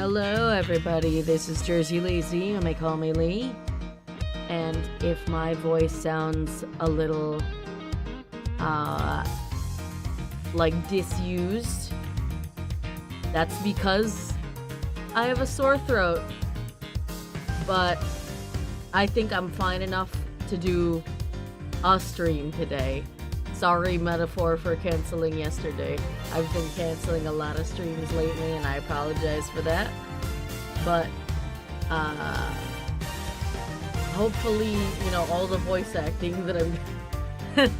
Hello everybody, this is Jersey Lazy, you may call me Lee. And if my voice sounds a little, like disused, that's because I have a sore throat. But I think I'm fine enough to do a stream today. Sorry, metaphor for canceling yesterday. I've been canceling a lot of streams lately and I apologize for that. But, hopefully, you know, all the voice acting that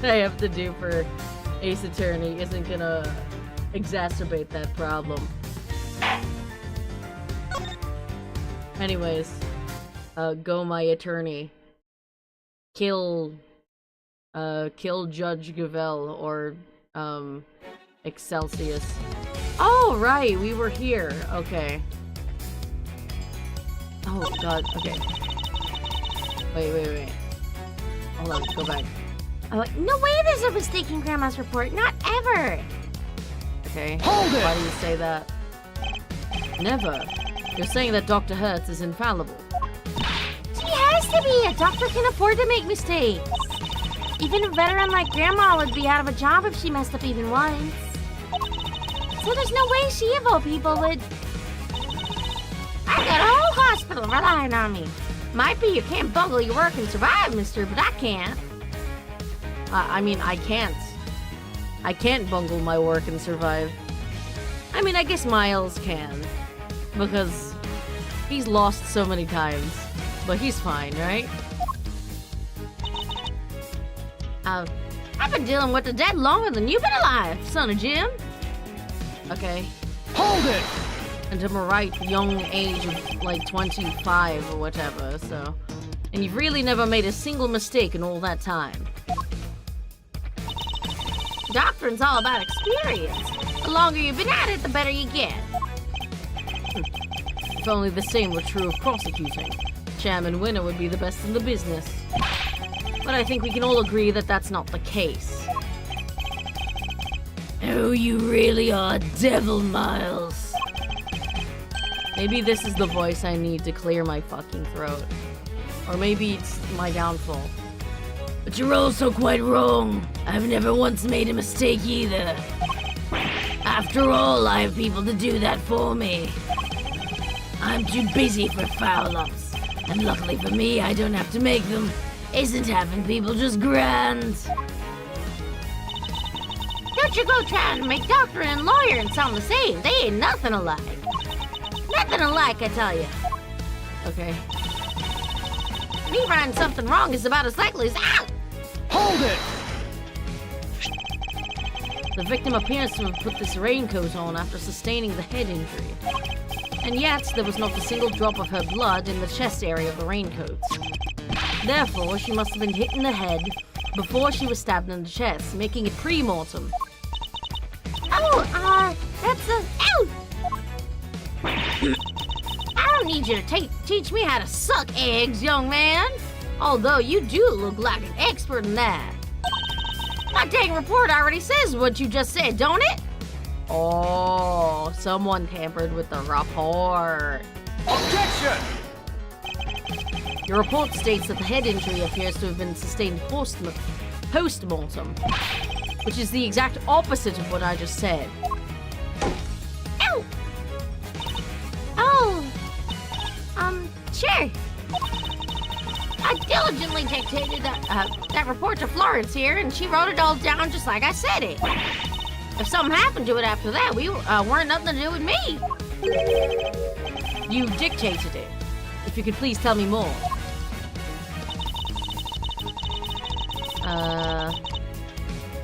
I have to do for Ace Attorney isn't gonna exacerbate that problem. Anyways, go my attorney. Kill Judge Gavel or, Excelsius. Oh, right, we were here. Okay. Oh, God, okay. Wait. Hold on, go back. I'm like, no way there's a mistake in Grandma's report. Not ever. Okay. Hold it! Why do you say that? Never. You're saying that Dr. Hertz is infallible. She has to be. A doctor can afford to make mistakes. Even a veteran like Grandma would be out of a job if she messed up even once. So there's no way she of all people would... I got a whole hospital relying on me. Might be you can't bungle your work and survive, mister, but I can't. I mean, I can't. I can't bungle my work and survive. I mean, I guess Miles can. Because he's lost so many times. But he's fine, right? I've been dealing with the dead longer than you've been alive, son of Jim. Okay. Hold it! And I'm a right young age of like 25 or whatever, so. And you've really never made a single mistake in all that time. Doctoring's all about experience. The longer you've been at it, the better you get. If only the same were true of prosecuting. Chairman Winner would be the best in the business. But I think we can all agree that that's not the case. Oh, you really are Devil Miles. Maybe this is the voice I need to clear my fucking throat. Or maybe it's my downfall. But you're also quite wrong. I've never once made a mistake either. After all, I have people to do that for me. I'm too busy for foul-ups. And luckily for me, I don't have to make them. Isn't having people just grand? Don't you go trying to make doctor and lawyer and sound the same. They ain't nothing alike. Nothing alike, I tell you. Okay. Me running something wrong is about as likely as out. Hold it! The victim appears to have put this raincoat on after sustaining the head injury. And yet, there was not a single drop of her blood in the chest area of the raincoat. Therefore, she must have been hit in the head before she was stabbed in the chest, making it pre-mortem. Oh, that's a... Ow! I don't need you to teach me how to suck eggs, young man. Although you do look like an expert in that. My dang report already says what you just said, don't it? Oh, someone tampered with the report. Objection! Your report states that the head injury appears to have been sustained post-mortem, which is the exact opposite of what I just said. Ow! Oh, sure. I diligently dictated that report to Florence here, and she wrote it all down just like I said it. If something happened to it after that, we weren't nothing to do with me. You dictated it. If you could please tell me more.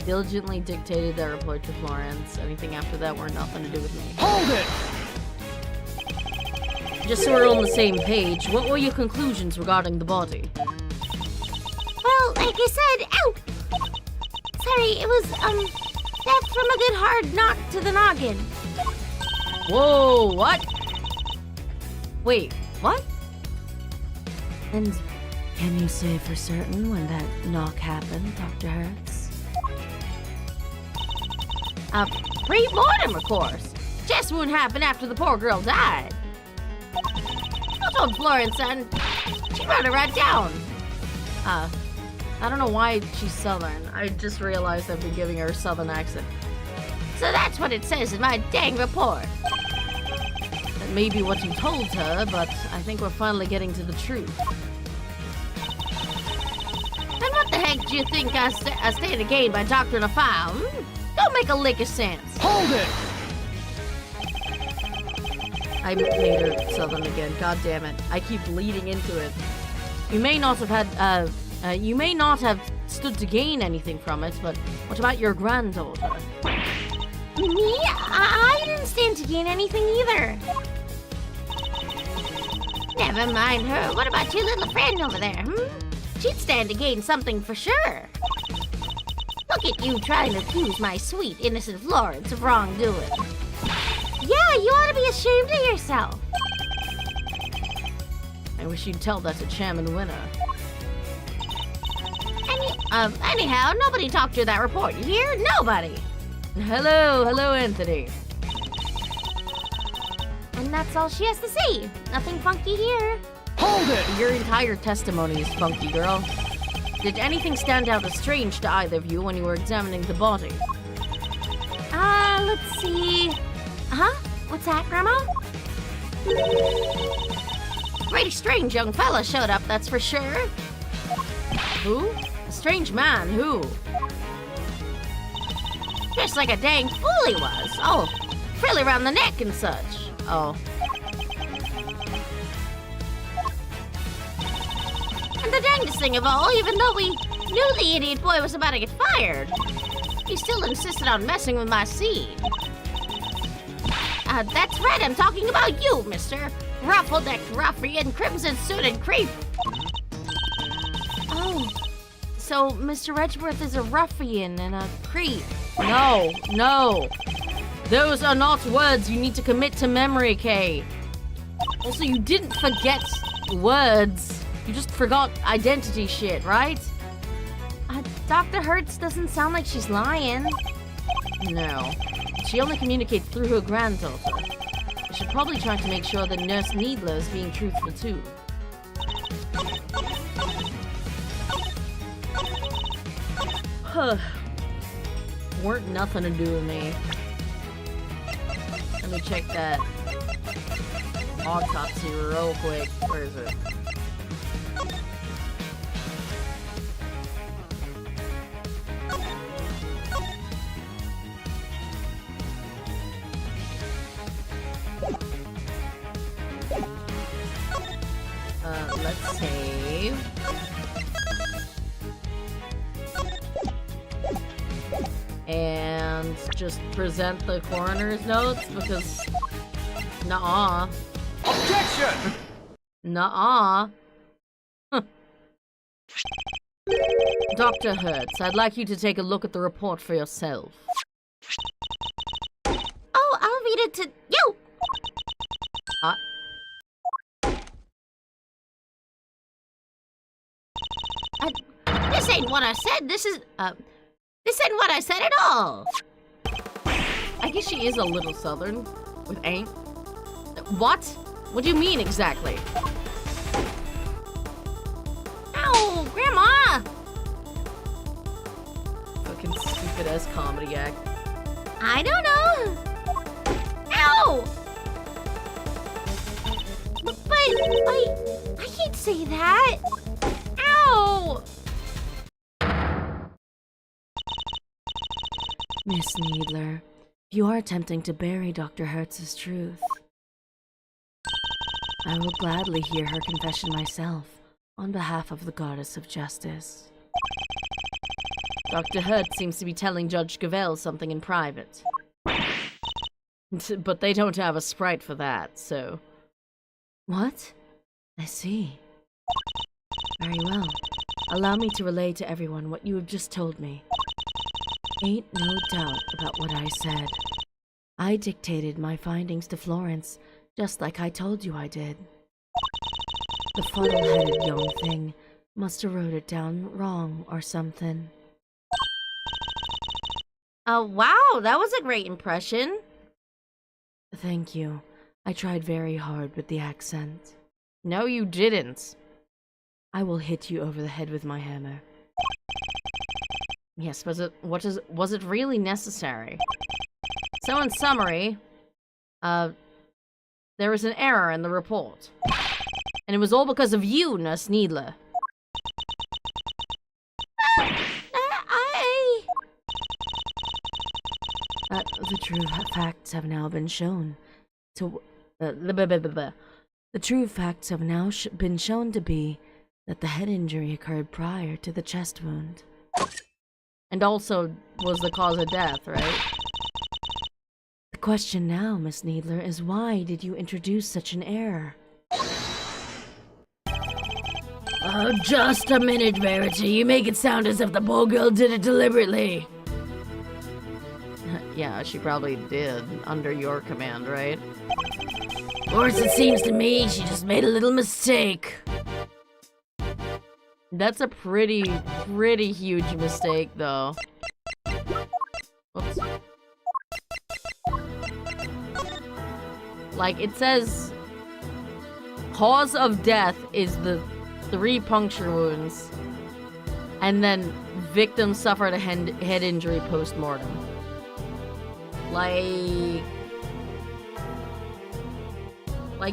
Diligently dictated that report to Florence. Anything after that were nothing to do with me. Hold it! Just so we're on the same page, what were your conclusions regarding the body? Well, like I said, ow! Sorry, it was, death from a good hard knock to the noggin. Whoa, what? Wait, what? And can you say for certain when that knock happened, Dr. Hertz? Pre-mortem, of course. Chest wound happened after the poor girl died. told Florence, and she wrote it right down. I don't know why she's Southern. I just realized I've been giving her a Southern accent. So that's what it says in my dang report. That may be what you told her, but I think we're finally getting to the truth. Then what the heck do you think I stand to gain by doctoring a file? Don't make a lick of sense. Hold it! I made her Southern again. God damn it. I keep leading into it. You may not have had, you may not have stood to gain anything from it, but what about your granddaughter? Me? I didn't stand to gain anything either. Never mind her. What about your little friend over there, She'd stand to gain something for sure. Look at you trying to accuse my sweet, innocent Florence of wrongdoing. Yeah, you ought to be ashamed of yourself. I wish you'd tell that to Chairman Winner. Anyhow, nobody talked to that report, you hear? Nobody. Hello, Anthony. And that's all she has to say. Nothing funky here. Hold it! Your entire testimony is funky, girl. Did anything stand out as strange to either of you when you were examining the body? Let's see. Huh? What's that, Grandma? Pretty strange young fella showed up, that's for sure. Who? A strange man, who? Just like a dang fool he was. Oh, frilly around the neck and such. Oh. And the dangest thing of all, even though we knew the idiot boy was about to get fired, he still insisted on messing with my seed. That's right, I'm talking about you, mister. Ruffle-decked ruffian, crimson-suited creep. Oh. So, Mr. Edgeworth is a ruffian and a creep. No. Those are not words you need to commit to memory, Kay. Also, you didn't forget words. You just forgot identity shit, right? Dr. Hertz doesn't sound like she's lying. No. She only communicates through her granddaughter. I should probably try to make sure that Nurse Needler is being truthful too. Weren't nothing to do with me. Let me check that autopsy real quick. Where is it? Let's save. And just present the coroner's notes because nuh-uh. Objection! Nuh-uh. Dr. Hertz, I'd like you to take a look at the report for yourself. Oh, I'll read it to you. This ain't what I said. This ain't what I said at all. I guess she is a little southern with ain't. What? What do you mean exactly? Ow, Grandma! Fucking stupid ass comedy act. I don't know. Ow! But I can't say that. Ow! Miss Needler, you are attempting to bury Dr. Hertz's truth. I will gladly hear her confession myself, on behalf of the Goddess of Justice. Dr. Hertz seems to be telling Judge Gavelle something in private. But they don't have a sprite for that, so... What? I see. Very well. Allow me to relay to everyone what you have just told me. Ain't no doubt about what I said. I dictated my findings to Florence, just like I told you I did. The fuddle-headed young thing must have wrote it down wrong or something. Wow, that was a great impression. Thank you. I tried very hard with the accent. No, you didn't. I will hit you over the head with my hammer. Yes, was it really necessary? So in summary, there was an error in the report. And it was all because of you, Nurse Needler. The true facts have now been shown to... The true facts have now been shown to be that the head injury occurred prior to the chest wound. And also was the cause of death, right? The question now, Miss Needler, is why did you introduce such an error? Oh, just a minute, Verity. You make it sound as if the poor girl did it deliberately. Yeah, she probably did, under your command, right? Of course, it seems to me she just made a little mistake. That's a pretty huge mistake, though. Whoops. Like, it says... Cause of death is the 3 puncture wounds. And then, victim suffered a head injury post-mortem. Like,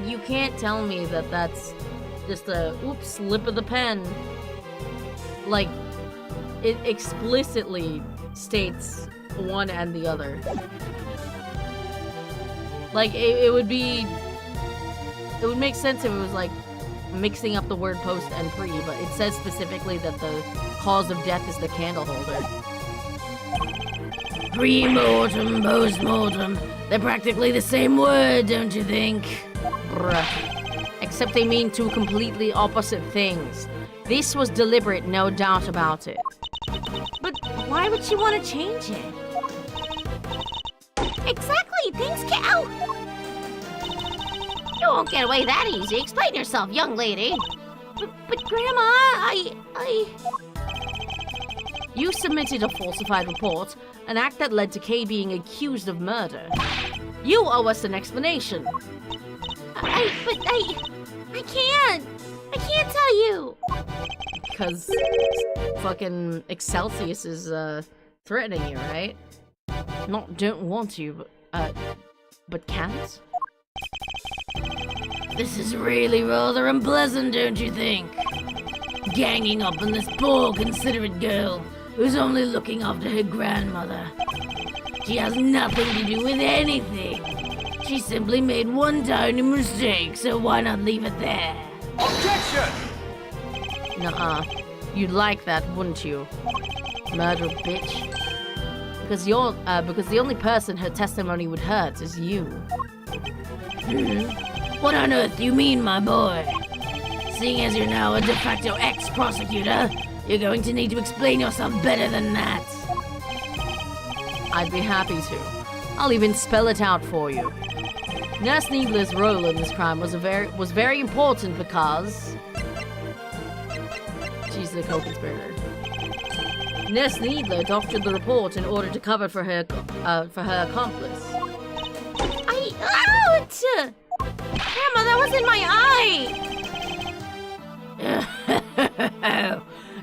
you can't tell me that that's just a, oops, slip of the pen. Like, it explicitly states one and the other. Like, it would make sense if it was, like, mixing up the word post and pre, but it says specifically that the cause of death is the candle holder. Pre-mortem, post-mortem. They're practically the same word, don't you think? Bruh. Except they mean 2 completely opposite things. This was deliberate, no doubt about it. But why would she want to change it? Exactly! Things can... Ow! You won't get away that easy. Explain yourself, young lady. But Grandma, You submitted a falsified report, an act that led to Kay being accused of murder. You owe us an explanation. I can't. I can't tell you. Because fucking Excelsius is, threatening you, right? Not don't want to, but can't? This is really rather unpleasant, don't you think? Ganging up on this poor, considerate girl who's only looking after her grandmother. She has nothing to do with anything. She simply made one tiny mistake, so why not leave it there? Objection! Nuh-uh. You'd like that, wouldn't you? Murder bitch. Because the only person her testimony would hurt is you. What on earth do you mean, my boy? Seeing as you're now a de facto ex-prosecutor, you're going to need to explain yourself better than that. I'd be happy to. I'll even spell it out for you. Nurse Needler's role in this crime was very important because she's the co-conspirator. Nurse Needler doctored the report in order to cover for her accomplice. Ouch! Grandma, that wasn't my eye!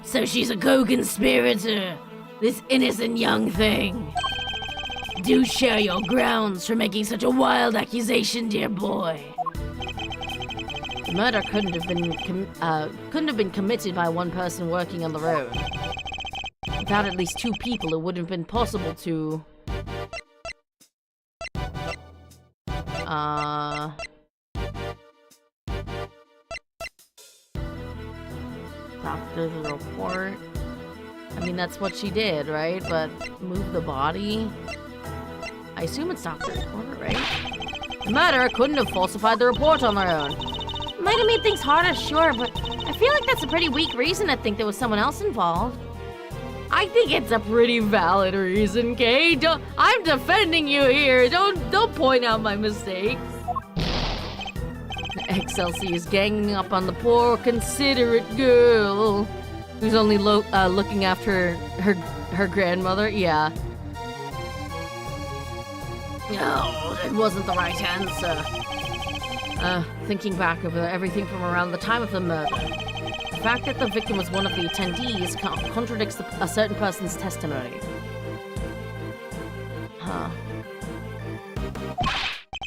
So she's a co-conspirator, this innocent young thing. Do share your grounds for making such a wild accusation, dear boy. The murder couldn't have been committed by one person working on the road. Without at least 2 people, it wouldn't have been possible to... Doctor the report. I mean, that's what she did, right? But move the body? I assume it's Dr. Reporter, right? The murderer couldn't have falsified the report on their own. Might have made things harder, sure, but I feel like that's a pretty weak reason to think there was someone else involved. I think it's a pretty valid reason, Kay. I'm defending you here. Don't point out my mistakes. Excelsior is ganging up on the poor, considerate girl who's only looking after her grandmother. Yeah. No, it wasn't the right answer. Thinking back over everything from around the time of the murder, the fact that the victim was one of the attendees contradicts a certain person's testimony. Huh.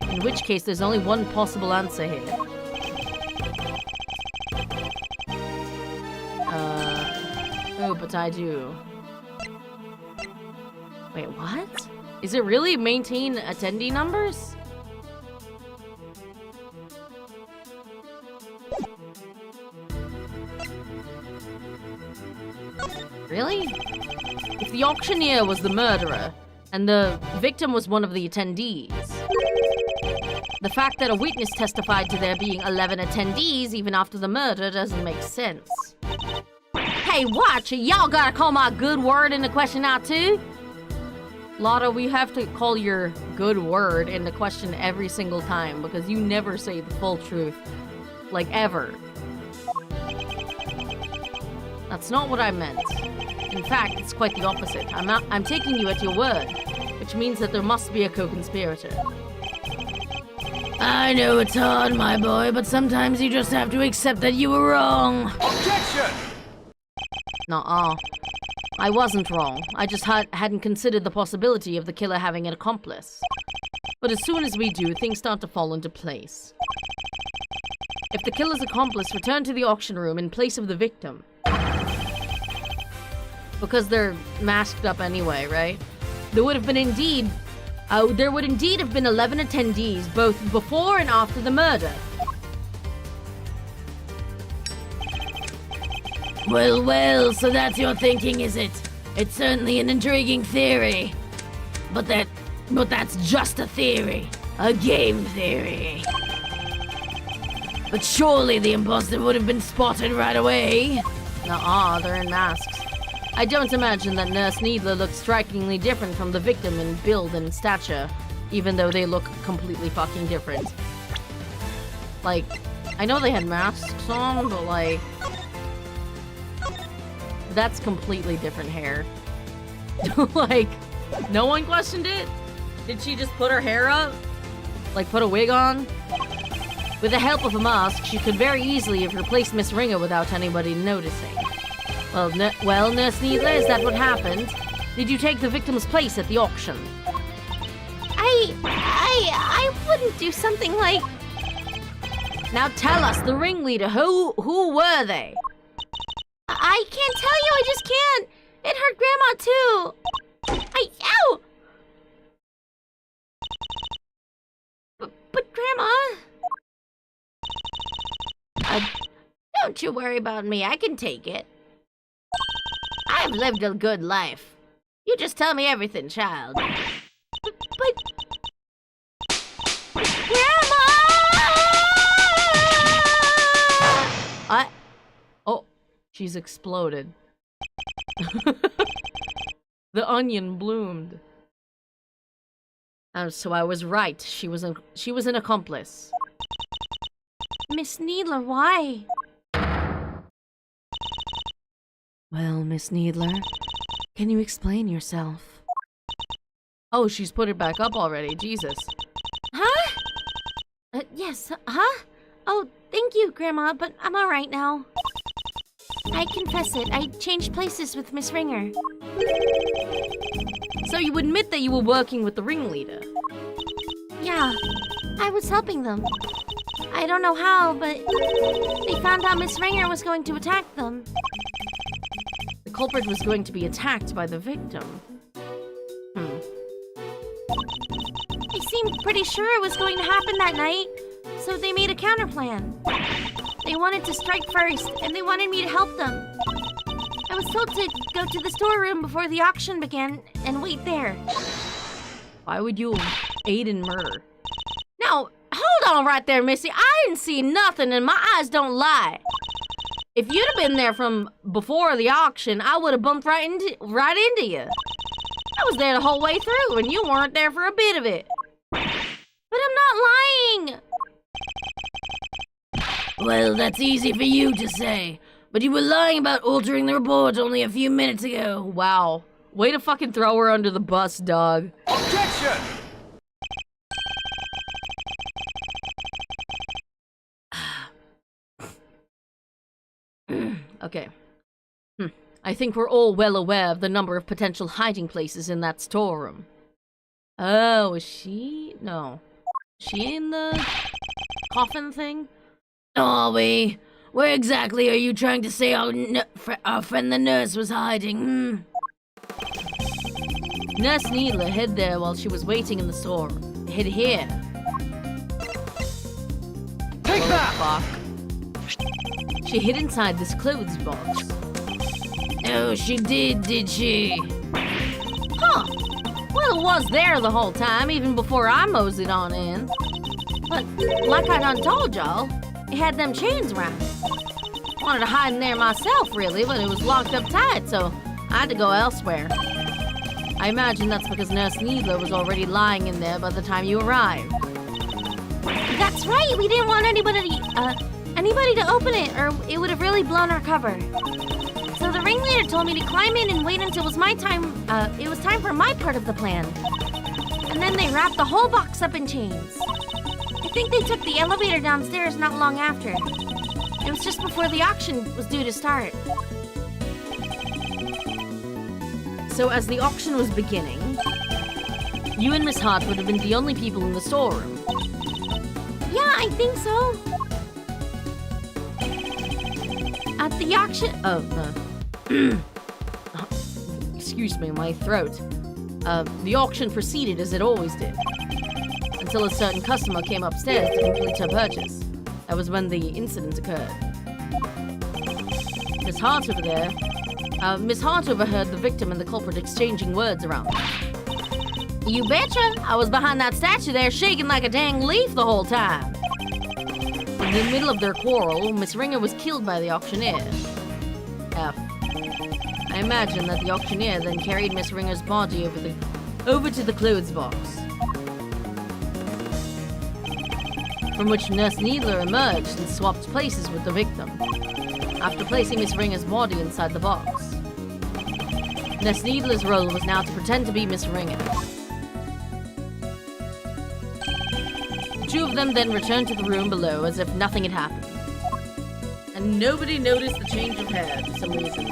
In which case, there's only one possible answer here. Oh, but I do. Wait, what? Is it really maintain attendee numbers? Really? If the auctioneer was the murderer, and the victim was one of the attendees, the fact that a witness testified to there being 11 attendees even after the murder doesn't make sense. Hey, watch! Y'all gotta call my good word into question now, too? Lotta, we have to call your good word into question every single time because you never say the full truth. Like, ever. That's not what I meant. In fact, it's quite the opposite. I'm taking you at your word, which means that there must be a co-conspirator. I know it's hard, my boy, but sometimes you just have to accept that you were wrong. Objection! Nuh-uh. I wasn't wrong. I just hadn't considered the possibility of the killer having an accomplice. But as soon as we do, things start to fall into place. If the killer's accomplice returned to the auction room in place of the victim, because they're masked up anyway, right? There would indeed have been 11 attendees, both before and after the murder. Well, so that's your thinking, is it? It's certainly an intriguing theory. But that's just a theory. A game theory. But surely the imposter would have been spotted right away. Nuh-uh, they're in masks. I don't imagine that Nurse Needler looks strikingly different from the victim in build and stature, even though they look completely fucking different. Like, I know they had masks on, but like... that's completely different hair. Like, no one questioned it? Did she just put her hair up? Like, put a wig on? With the help of a mask, she could very easily have replaced Miss Ringer without anybody noticing. Well, Nurse Needler, is that what happened? Did you take the victim's place at the auction? I wouldn't do something like... Now tell us, the ringleader, who were they? I can't tell you, I just can't. It hurt Grandma, too. Ow! But Grandma... Don't you worry about me, I can take it. I've lived a good life. You just tell me everything, child. But... Grandma! Oh, she's exploded. The onion bloomed. So I was right. She was an accomplice. Miss Needler, why? Well, Miss Needler, can you explain yourself? Oh, she's put it back up already. Jesus. Huh? Yes, huh? Oh, thank you, Grandma, but I'm alright now. I confess it, I changed places with Miss Ringer. So you admit that you were working with the ringleader? Yeah, I was helping them. I don't know how, but they found out Miss Ringer was going to attack them. The culprit was going to be attacked by the victim. They seemed pretty sure it was going to happen that night, so they made a counterplan. They wanted to strike first, and they wanted me to help them. I was told to go to the storeroom before the auction began and wait there. Why would you aid in murder? Now, hold on right there, Missy. I didn't see nothing, and my eyes don't lie. If you'd have been there from before the auction, I would have bumped right into you. I was there the whole way through, and you weren't there for a bit of it. But I'm not lying! Well, that's easy for you to say. But you were lying about altering the report only a few minutes ago. Wow. Way to fucking throw her under the bus, dog. Objection! Okay. I think we're all well aware of the number of potential hiding places in that storeroom. Oh, is she? No. Is she in the coffin thing? Are we? Where exactly are you trying to say our friend the nurse was hiding? Nurse Needler hid there while she was waiting in the storeroom. Hid here. Take that! Fuck. She hid inside this clothes box. Oh, she did she? Huh. Well, it was there the whole time, even before I moseyed on in. But, like I done told y'all, it had them chains around it. Wanted to hide in there myself, really, but it was locked up tight, so I had to go elsewhere. I imagine that's because Nurse Needler was already lying in there by the time you arrived. That's right, we didn't want anybody to open it, or it would have really blown our cover. So the ringleader told me to climb in and wait until it was my time, it was time for my part of the plan. And then they wrapped the whole box up in chains. I think they took the elevator downstairs not long after. It was just before the auction was due to start. So as the auction was beginning, you and Miss Hart would have been the only people in the storeroom. Yeah, I think so. At the auction... Oh, excuse me, my throat. The auction proceeded as it always did. Until a certain customer came upstairs to complete her purchase. That was when the incident occurred. Miss Hart over there... Miss Hart overheard the victim and the culprit exchanging words around them. You betcha! I was behind that statue there shaking like a dang leaf the whole time. In the middle of their quarrel, Miss Ringer was killed by the auctioneer. F. I imagine that the auctioneer then carried Miss Ringer's body over to the clothes box, from which Nurse Needler emerged and swapped places with the victim, after placing Miss Ringer's body inside the box. Nurse Needler's role was now to pretend to be Miss Ringer. The two of them then returned to the room below as if nothing had happened. And nobody noticed the change of hair for some reason.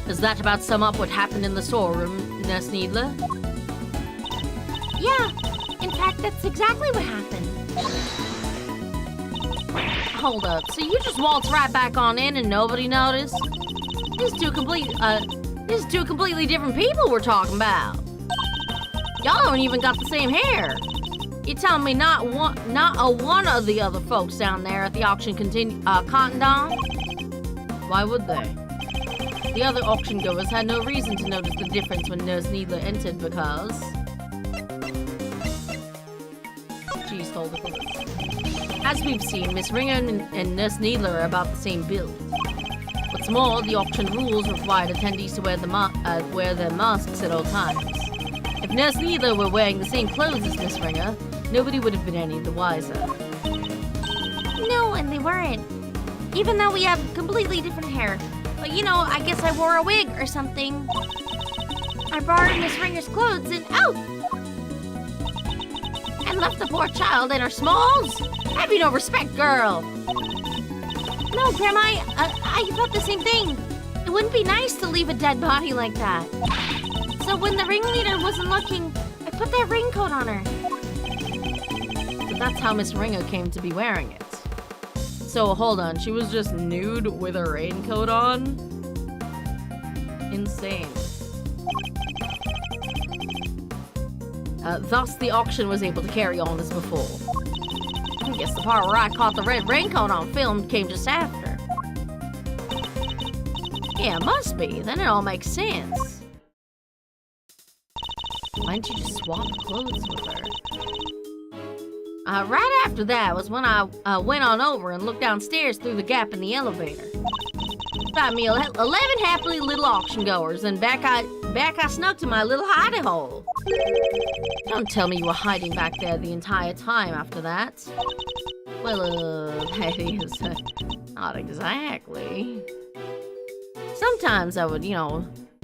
Does that about sum up what happened in the storeroom, Nurse Needler? Yeah, in fact, that's exactly what happened. Hold up, so you just waltz right back on in and nobody noticed? These two completely different people we're talking about. Y'all don't even got the same hair. You telling me not a one of the other folks down there at the auction cottoned on? Why would they? The other auction goers had no reason to notice the difference when Nurse Needler entered because... She stole the clothes. As we've seen, Miss Ringer and Nurse Needler are about the same build. What's more, the auction rules required attendees to wear their masks at all times. If Nurse Needler were wearing the same clothes as Miss Ringer, nobody would have been any the wiser. No, and they weren't. Even though we have completely different hair. But you know, I guess I wore a wig or something. I borrowed Miss Ringer's clothes and and left the poor child in her smalls? Have you no respect, girl? No, Grandma, I thought the same thing. It wouldn't be nice to leave a dead body like that. So when the ringleader wasn't looking, I put that raincoat on her. So that's how Miss Ringer came to be wearing it. So hold on, she was just nude with a raincoat on? Insane. Thus, the auction was able to carry on as before. I guess the part where I caught the red raincoat on film came just after. Yeah, it must be. Then it all makes sense. Why didn't you just swap clothes with her? Right after that was when I went on over and looked downstairs through the gap in the elevator. Found me 11 happily little auction goers, and back I snuck to my little hidey hole. Don't tell me you were hiding back there the entire time after that. Well, that is not exactly. Sometimes I would,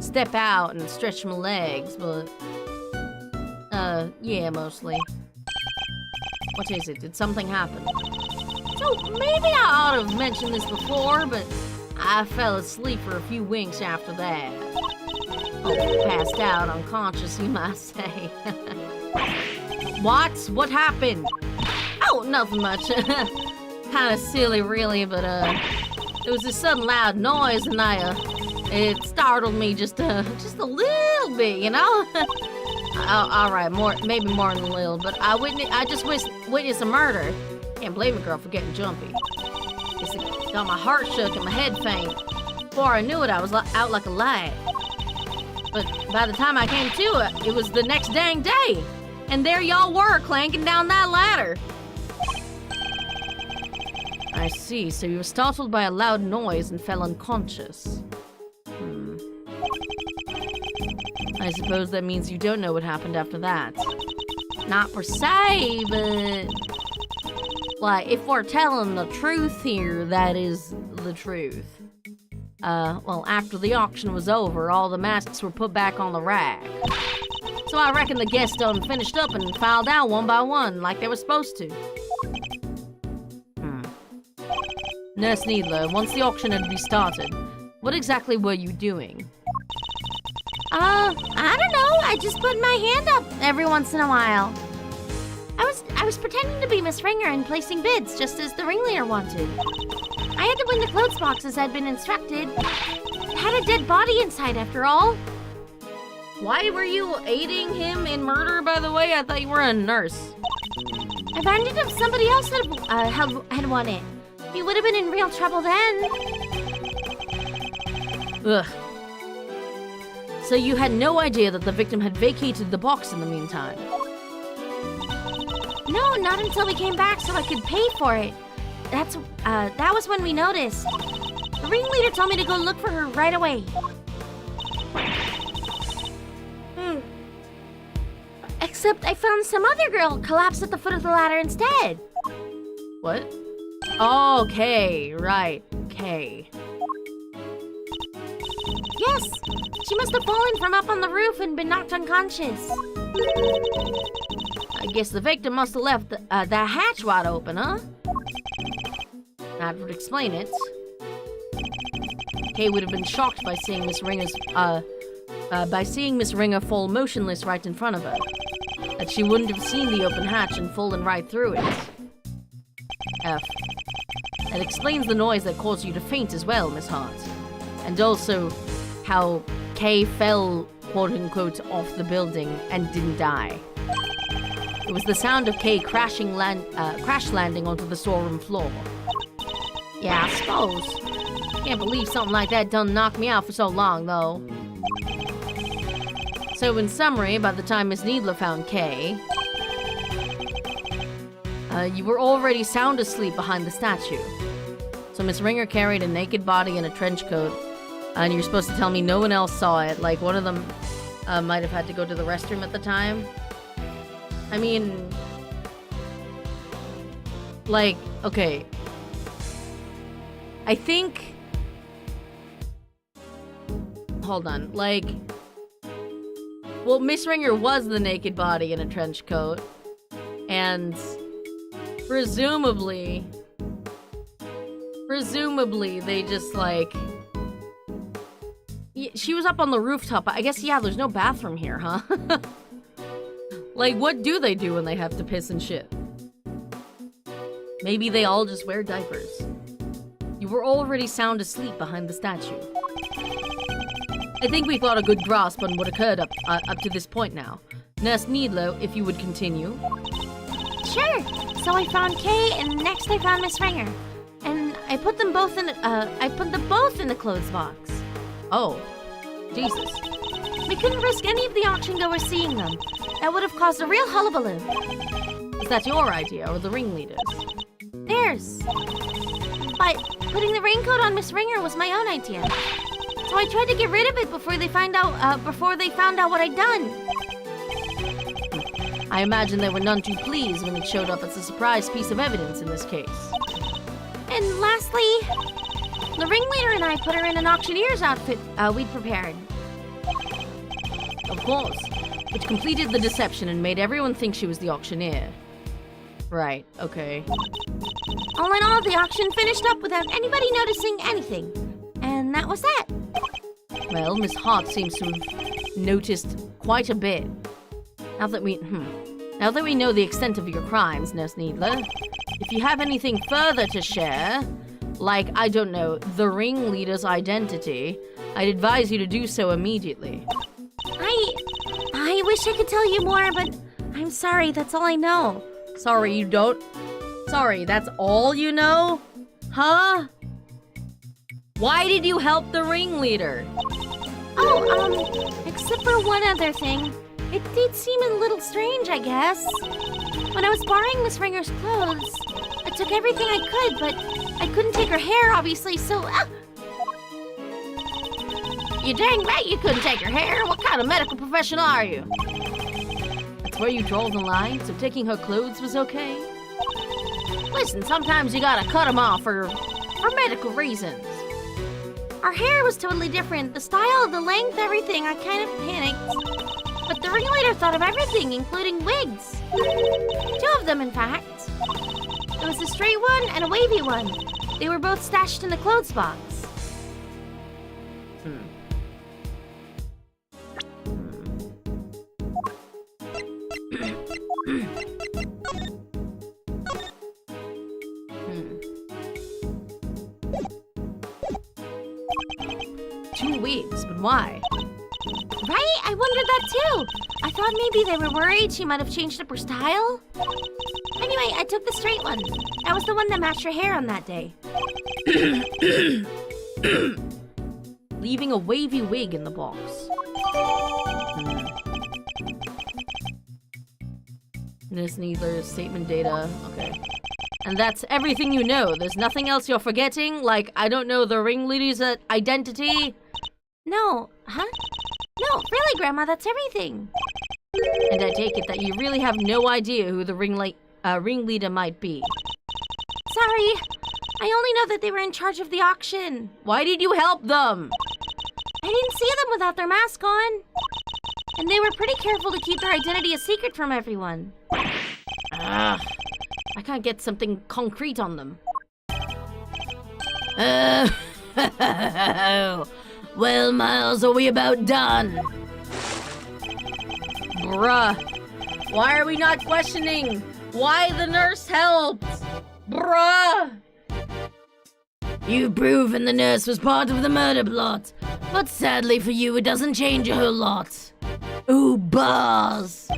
step out and stretch my legs, but yeah, mostly. What is it? Did something happen? So maybe I ought to have mentioned this before, but I fell asleep for a few winks after that. Oh, passed out, unconscious, you might say. What happened? Oh, nothing much. Kind of silly, really, but there was this sudden loud noise, and it startled me just a little bit, you know. All right, maybe more than a little, but I just witnessed a murder. Can't blame a girl for getting jumpy. It got my heart shook and my head faint. Before I knew it, I was out like a light. But by the time I came to it was the next dang day. And there y'all were, clanking down that ladder. I see, so you were startled by a loud noise and fell unconscious. I suppose that means you don't know what happened after that. Not per se, but... like, if we're telling the truth here, that is the truth. Well, after the auction was over, all the masks were put back on the rack. So I reckon the guests done finished up and filed out one by one, like they were supposed to. Nurse Needler, once the auction had restarted, what exactly were you doing? I don't know. I just put my hand up every once in a while. I was pretending to be Miss Ringer and placing bids, just as the ringleader wanted. I had to win the clothes box as I'd been instructed. It had a dead body inside, after all. Why were you aiding him in murder, by the way? I thought you were a nurse. I imagined if somebody else had won it. He would have been in real trouble then. Ugh. So you had no idea that the victim had vacated the box in the meantime? No, not until we came back so I could pay for it. That was when we noticed. The ringleader told me to go look for her right away. Except I found some other girl collapsed at the foot of the ladder instead. What? Oh, Kay, right, Kay. Yes, she must have fallen from up on the roof and been knocked unconscious. I guess the victim must have left the hatch wide open, huh? That would explain it. Kay would have been shocked by seeing Miss Ringer fall motionless right in front of her. That she wouldn't have seen the open hatch and fallen right through it. F. That explains the noise that caused you to faint as well, Miss Hart. And also how Kay fell, quote-unquote, off the building and didn't die. It was the sound of Kay crash landing onto the storeroom floor. Yeah, I suppose. Can't believe something like that done knocked me out for so long, though. So in summary, by the time Miss Needler found Kay, you were already sound asleep behind the statue. So Miss Ringer carried a naked body in a trench coat, and you're supposed to tell me no one else saw it, like one of them might have had to go to the restroom at the time. I mean, like, okay. I think... hold on, like... well, Miss Ringer was the naked body in a trench coat, and presumably they just, like... she was up on the rooftop. I guess, yeah, there's no bathroom here, huh? Like, what do they do when they have to piss and shit? Maybe they all just wear diapers. You were already sound asleep behind the statue. I think we've got a good grasp on what occurred up to this point now. Nurse Needler, if you would continue. Sure. So I found Kay, and next I found Miss Ringer. And I put them both in the clothes box. Oh, Jesus. We couldn't risk any of the auction goers seeing them. That would have caused a real hullabaloo. Is that your idea, or the ringleader's? Theirs. But putting the raincoat on Miss Ringer was my own idea. So I tried to get rid of it before they found out what I'd done. I imagine they were none too pleased when it showed up as a surprise piece of evidence in this case. And lastly, the ringleader and I put her in an auctioneer's outfit we'd prepared. Of course, which completed the deception and made everyone think she was the auctioneer. Right, okay. All in all, the auction finished up without anybody noticing anything. And that was that. Well, Miss Hart seems to have noticed quite a bit. Now that we know the extent of your crimes, Nurse Needler, if you have anything further to share, like, I don't know, the ringleader's identity, I'd advise you to do so immediately. I wish I could tell you more, but I'm sorry, that's all I know. Sorry, you don't? Sorry, that's all you know? Huh? Why did you help the ringleader? Oh, except for one other thing. It did seem a little strange, I guess. When I was borrowing Miss Ringer's clothes, I took everything I could, but I couldn't take her hair, obviously, so... You're dang right you couldn't take her hair. What kind of medical professional are you? That's where you draw the line, so taking her clothes was okay? Listen, sometimes you gotta cut them off for medical reasons. Our hair was totally different. The style, the length, everything. I kind of panicked. But the ringleader thought of everything, including wigs. 2 of them, in fact. There was a straight one and a wavy one. They were both stashed in the clothes box. Two wigs, but why? Right? I wondered that too. I thought maybe they were worried she might have changed up her style. Anyway, I took the straight one. That was the one that matched her hair on that day. Leaving a wavy wig in the box. Miss Needler's statement data. Okay. And that's everything you know. There's nothing else you're forgetting? Like, I don't know the ringleader's identity? No. Huh? No, really, Grandma, that's everything. And I take it that you really have no idea who the ringleader might be. Sorry. I only know that they were in charge of the auction. Why did you help them? I didn't see them without their mask on. And they were pretty careful to keep their identity a secret from everyone. Ugh. I can't get something concrete on them. Well, Miles, are we about done? Bruh. Why are we not questioning why the nurse helped? Bruh. You've proven the nurse was part of the murder plot. But sadly for you, it doesn't change a whole lot. Ooh, buzz.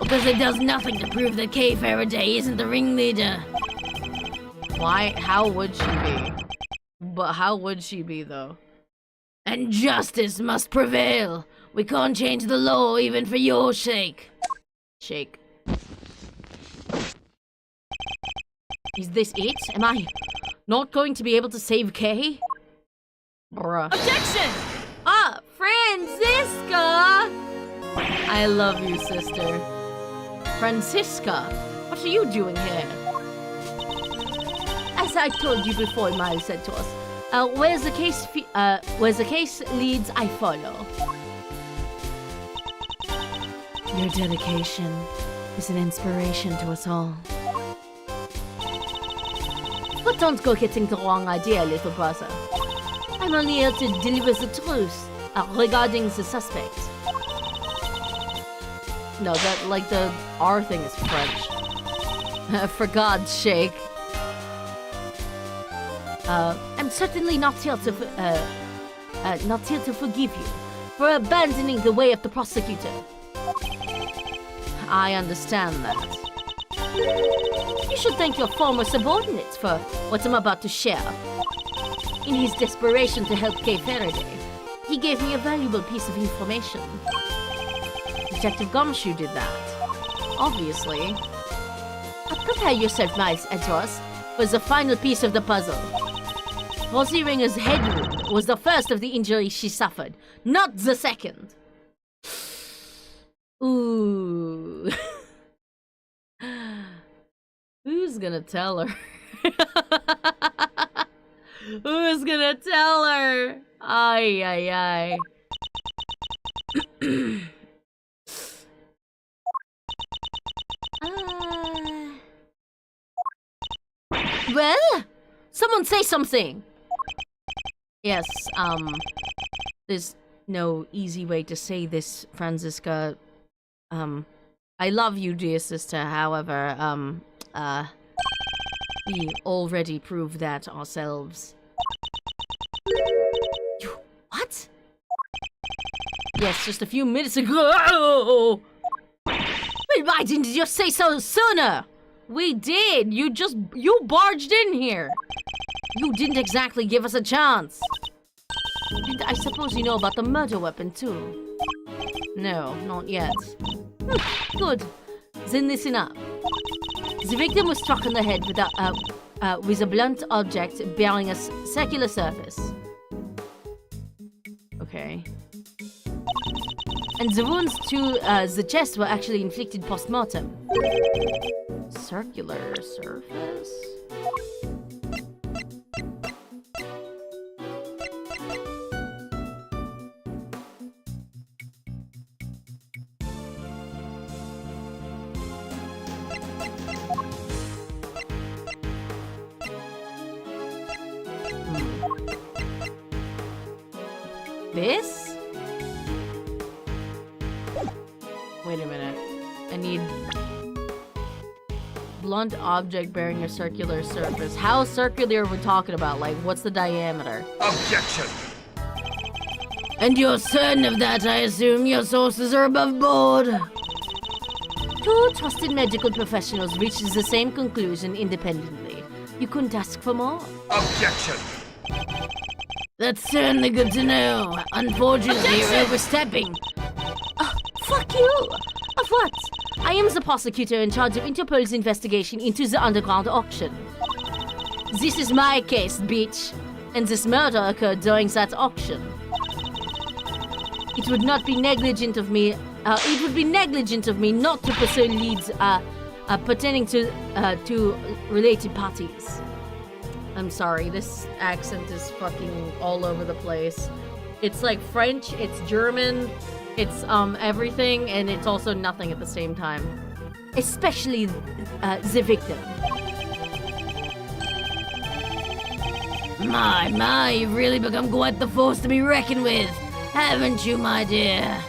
Because it does nothing to prove that Kay Faraday isn't the ringleader. Why? How would she be? But how would she be, though? And justice must prevail. We can't change the law even for your sake. Shake. Is this it? Am I not going to be able to save Kay? Bruh. Objection! Ah, Franziska! I love you, sister. Franziska, what are you doing here? As I told you before, Miles said to us, where the case leads, I follow. Your dedication is an inspiration to us all. But don't go getting the wrong idea, little brother. I'm only here to deliver the truth regarding the suspect. No, that, like, the R thing is French. For God's sake. I'm certainly not here to forgive you for abandoning the way of the prosecutor. I understand that. You should thank your former subordinates for what I'm about to share. In his desperation to help Kay Faraday, he gave me a valuable piece of information. Detective Gumshoe did that. Obviously. Prepare yourself, Miles Edgeworth, for the final piece of the puzzle. Rosie Ringer's head wound was the first of the injuries she suffered, not the second. Ooh. Who's gonna tell her? Who's gonna tell her? Ay, ay, ay. Well, someone say something. Yes, there's no easy way to say this, Franziska. I love you, dear sister. However, we already proved that ourselves. What? Yes, just a few minutes ago. Wait, why didn't you just say so sooner? We did. You barged in here. You didn't exactly give us a chance. And I suppose you know about the murder weapon too. No, not yet. Good. Then listen up. The victim was struck on the head with a blunt object bearing a circular surface. Okay. And the wounds to the chest were actually inflicted post-mortem. Circular surface? This? Wait a minute. I need blunt object bearing a circular surface. How circular are we talking about? Like, what's the diameter? Objection. And you're certain of that, I assume? Your sources are above board. Two trusted medical professionals reached the same conclusion independently. You couldn't ask for more. Objection. That's certainly good to know. Unfortunately, you're overstepping. Fuck you! Of what? I am the prosecutor in charge of Interpol's investigation into the underground auction. This is my case, bitch. And this murder occurred during that auction. It would not be negligent of me. It would be negligent of me not to pursue leads pertaining to related parties. I'm sorry, this accent is fucking all over the place. It's like French, it's German, it's everything, and it's also nothing at the same time. Especially the victim. My, you've really become quite the force to be reckoned with, haven't you, my dear?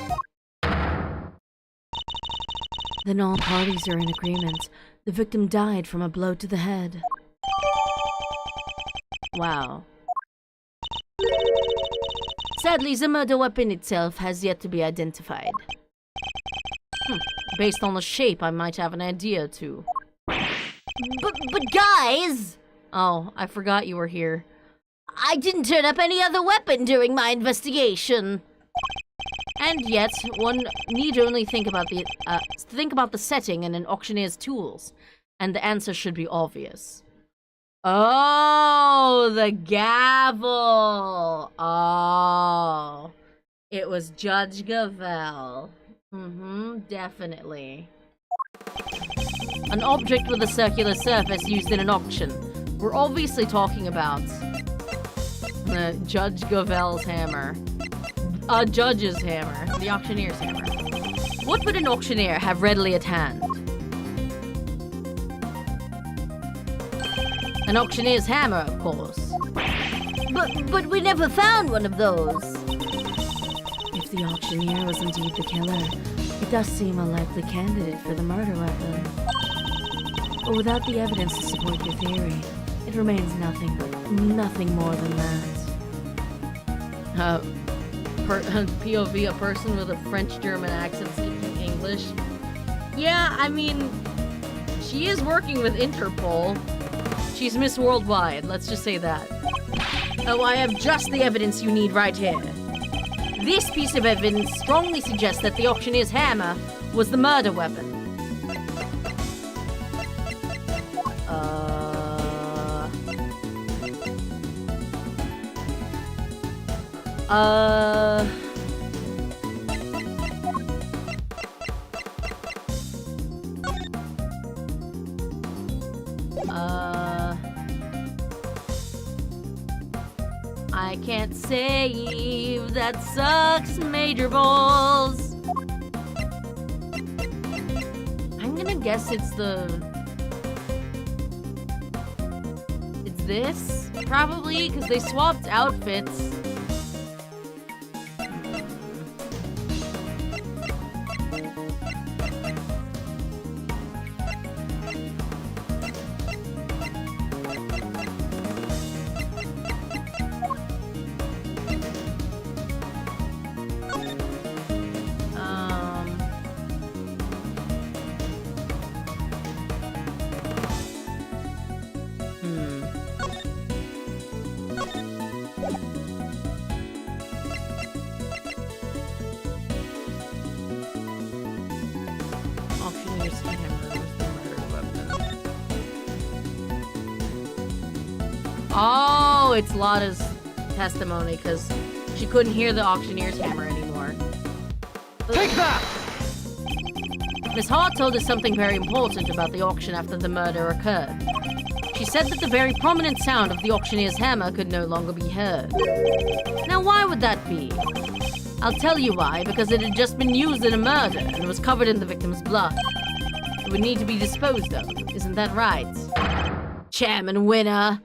Then all parties are in agreement. The victim died from a blow to the head. Wow. Sadly, the murder weapon itself has yet to be identified. Based on the shape, I might have an idea, too. But guys! Oh, I forgot you were here. I didn't turn up any other weapon during my investigation. And yet, one need only think about the setting and an auctioneer's tools, and the answer should be obvious. Oh, the gavel. Oh, it was Judge Gavel. Definitely. An object with a circular surface used in an auction. We're obviously talking about Judge Gavel's hammer. A judge's hammer. The auctioneer's hammer. What would an auctioneer have readily at hand? An auctioneer's hammer, of course. But we never found one of those. If the auctioneer was indeed the killer, it does seem a likely candidate for the murder weapon. But without the evidence to support your theory, it remains nothing more than that. POV, a person with a French-German accent speaking English. Yeah, I mean, she is working with Interpol. She's Miss Worldwide, let's just say that. Oh, I have just the evidence you need right here. This piece of evidence strongly suggests that the auctioneer's hammer was the murder weapon. I can't save. That sucks, Major Balls. I'm gonna guess it's the... this? Probably, because they swapped outfits. Oh, it's Lotta's testimony because she couldn't hear the auctioneer's hammer anymore. Take that! Miss Hart told us something very important about the auction after the murder occurred. She said that the very prominent sound of the auctioneer's hammer could no longer be heard. Now, why would that be? I'll tell you why, because it had just been used in a murder and was covered in the victim's blood. It would need to be disposed of, isn't that right? Chairman winner.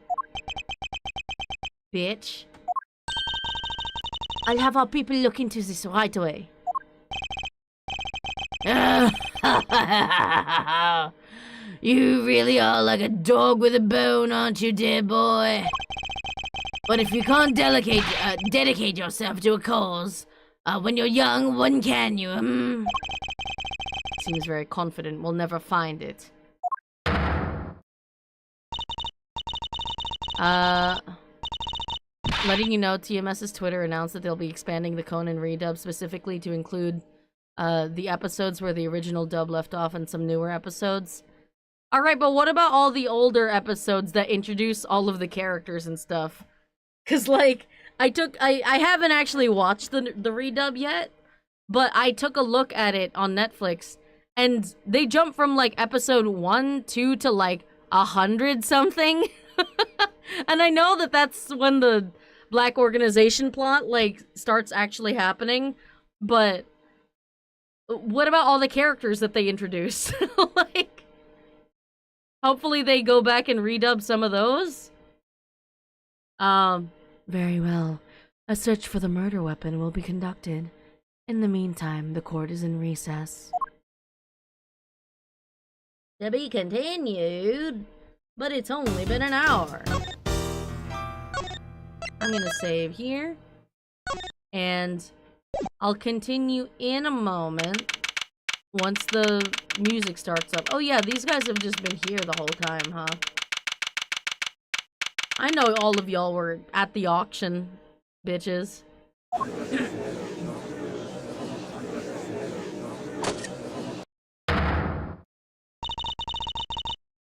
Bitch. I'll have our people look into this right away. You really are like a dog with a bone, aren't you, dear boy? But if you can't dedicate yourself to a cause, when you're young, when can you, Seems very confident we'll never find it. Letting you know, TMS's Twitter announced that they'll be expanding the Conan redub specifically to include the episodes where the original dub left off and some newer episodes. Alright, but what about all the older episodes that introduce all of the characters and stuff? Cause like, I haven't actually watched the redub yet, but I took a look at it on Netflix, and they jump from like episode 1, 2 to like 100 something. And I know that that's when the Black organization plot like starts actually happening, but what about all the characters that they introduce? Like, hopefully they go back and redub some of those. Very well. A search for the murder weapon will be conducted. In the meantime, the court is in recess. To be continued, but it's only been an hour. I'm gonna save here, and I'll continue in a moment once the music starts up. Oh yeah, these guys have just been here the whole time, huh? I know all of y'all were at the auction, bitches.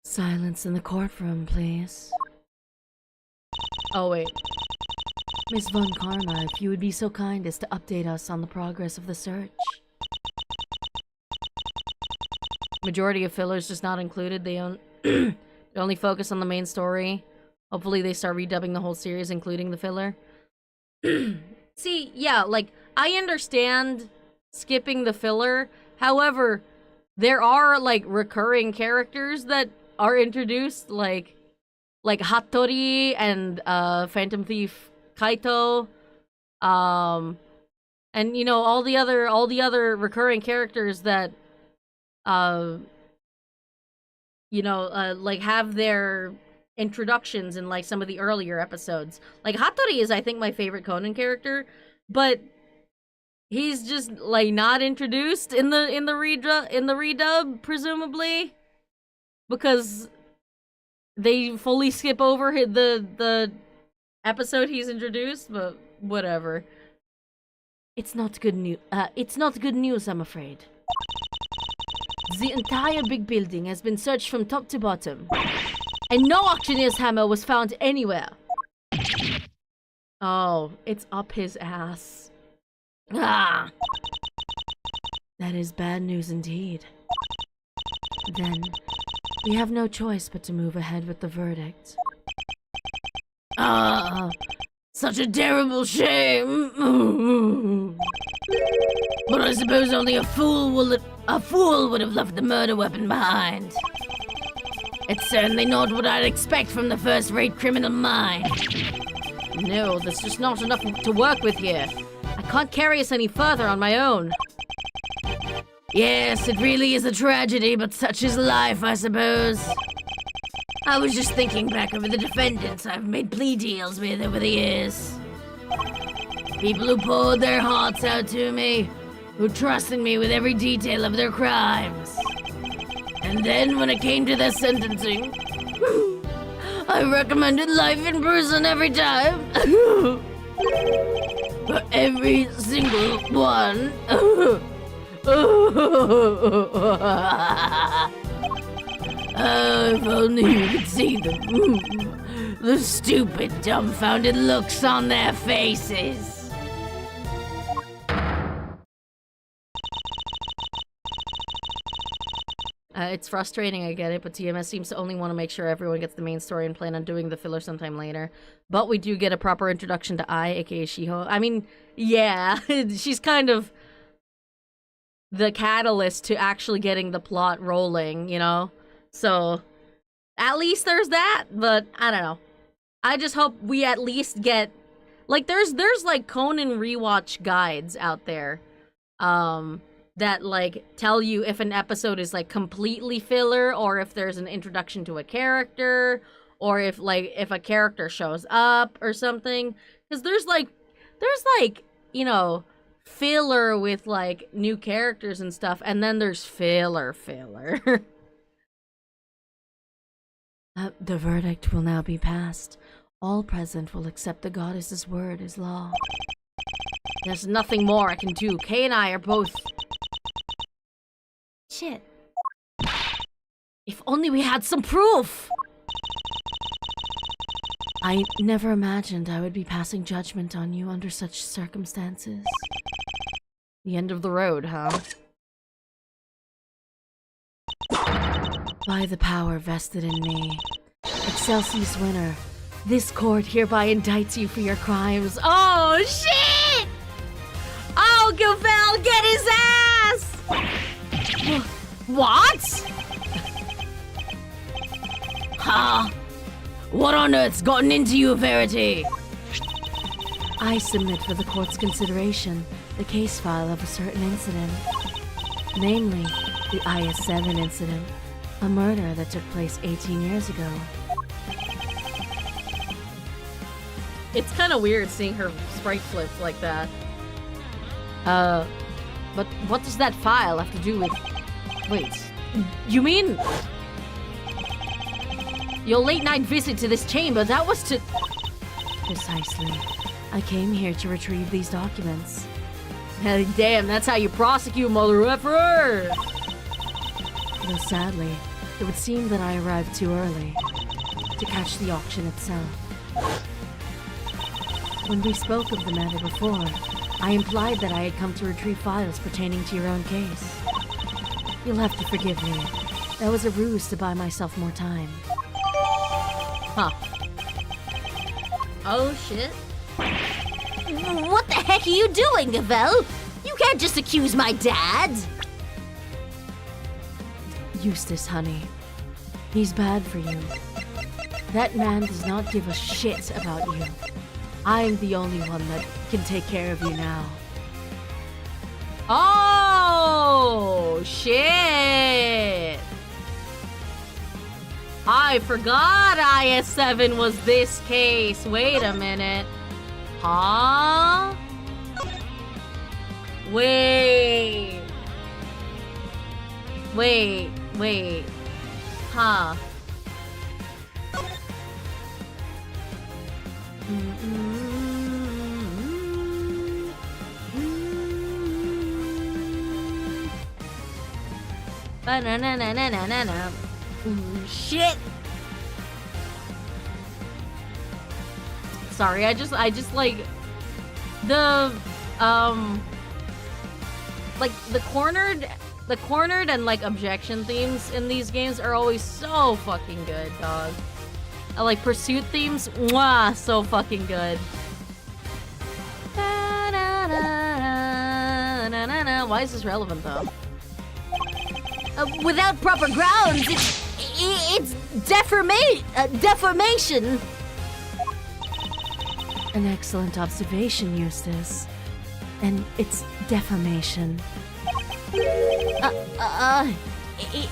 Silence in the courtroom, please. Oh, wait. Miss Von Karma, if you would be so kind as to update us on the progress of the search. Majority of fillers just not included. They only focus on the main story. Hopefully they start redubbing the whole series, including the filler. See, yeah, like, I understand skipping the filler. However, there are, like, recurring characters that are introduced, like Hattori and Phantom Thief Kaito, and you know all the other recurring characters that like have their introductions in like some of the earlier episodes. Like Hattori is, I think, my favorite Conan character, but he's just like not introduced in the redub, presumably, because they fully skip over the episode he's introduced. But whatever. It's not good news. It's not good news, I'm afraid. The entire big building has been searched from top to bottom, and no auctioneer's hammer was found anywhere. Oh, it's up his ass. Ah! That is bad news indeed. Then, we have no choice but to move ahead with the verdict. Ah! Such a terrible shame! But I suppose only a fool would have left the murder weapon behind. It's certainly not what I'd expect from the first-rate criminal mind. No, there's just not enough to work with here. I can't carry us any further on my own. Yes, it really is a tragedy, but such is life, I suppose. I was just thinking back over the defendants I've made plea deals with over the years. People who poured their hearts out to me, who trusted me with every detail of their crimes. And then when it came to their sentencing, I recommended life in prison every time. For every single one. Oh, if only you could see the stupid, dumbfounded looks on their faces. It's frustrating, I get it, but TMS seems to only want to make sure everyone gets the main story and plan on doing the filler sometime later. But we do get a proper introduction to Ai, aka Shiho. I mean, yeah, she's kind of the catalyst to actually getting the plot rolling, you know? So, at least there's that, but I don't know. I just hope we at least get... Like, there's like, Conan rewatch guides out there. That like tell you if an episode is like completely filler or if there's an introduction to a character or if a character shows up or something, because there's like you know, filler with like new characters and stuff, and then there's filler. The verdict will now be passed. All present will accept the goddess's word as law. There's nothing more I can do. Kay and I are both... Shit. If only we had some proof! I never imagined I would be passing judgment on you under such circumstances. The end of the road, huh? By the power vested in me, Excelsis winner, this court hereby indicts you for your crimes. Oh, shit! Oh, Gavel, get his ass! What? Ha! What on earth's gotten into you, Verity? I submit for the court's consideration the case file of a certain incident. Namely, the IS-7 incident, a murder that took place 18 years ago. It's kind of weird seeing her sprite flip like that. But what does that file have to do with... Wait, you mean... Your late-night visit to this chamber, that was to... Precisely. I came here to retrieve these documents. Damn, that's how you prosecute, mother effer! Though sadly, it would seem that I arrived too early to catch the auction itself. When we spoke of the matter before, I implied that I had come to retrieve files pertaining to your own case. You'll have to forgive me. That was a ruse to buy myself more time. Huh. Oh, shit. What the heck are you doing, Gavel? You can't just accuse my dad! Eustace, honey. He's bad for you. That man does not give a shit about you. I'm the only one that can take care of you now. Oh, shit! I forgot IS-7 was this case. Wait a minute. Huh? Wait. Huh. Ba-na-na-na-na-na-na. Ooh, shit. Sorry, I just like the like the cornered and like objection themes in these games are always so fucking good, dog. I like pursuit themes, mwah, so fucking good. Why is this relevant though? Without proper grounds, it's It's deformation. An excellent observation, Eustace. And it's deformation.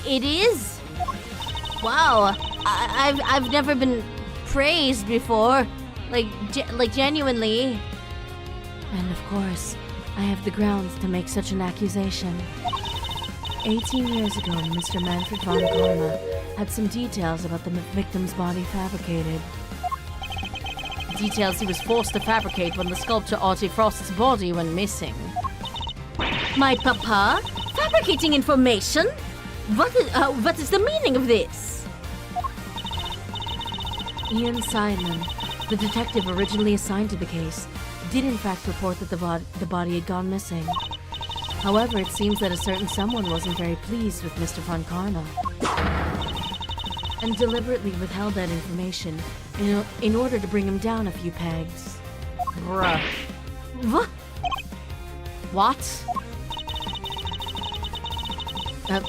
It is? Wow, I've never been praised before. Like genuinely. And of course, I have the grounds to make such an accusation. 18 years ago, Mr. Manfred von Karma had some details about the victim's body fabricated. Details he was forced to fabricate when the sculptor Artie Frost's body went missing. My papa? Fabricating information? What is the meaning of this? Ian Seidman, the detective originally assigned to the case, did in fact report that the body had gone missing. However, it seems that a certain someone wasn't very pleased with Mr. von Karna and deliberately withheld that information in order to bring him down a few pegs. Bruh. What?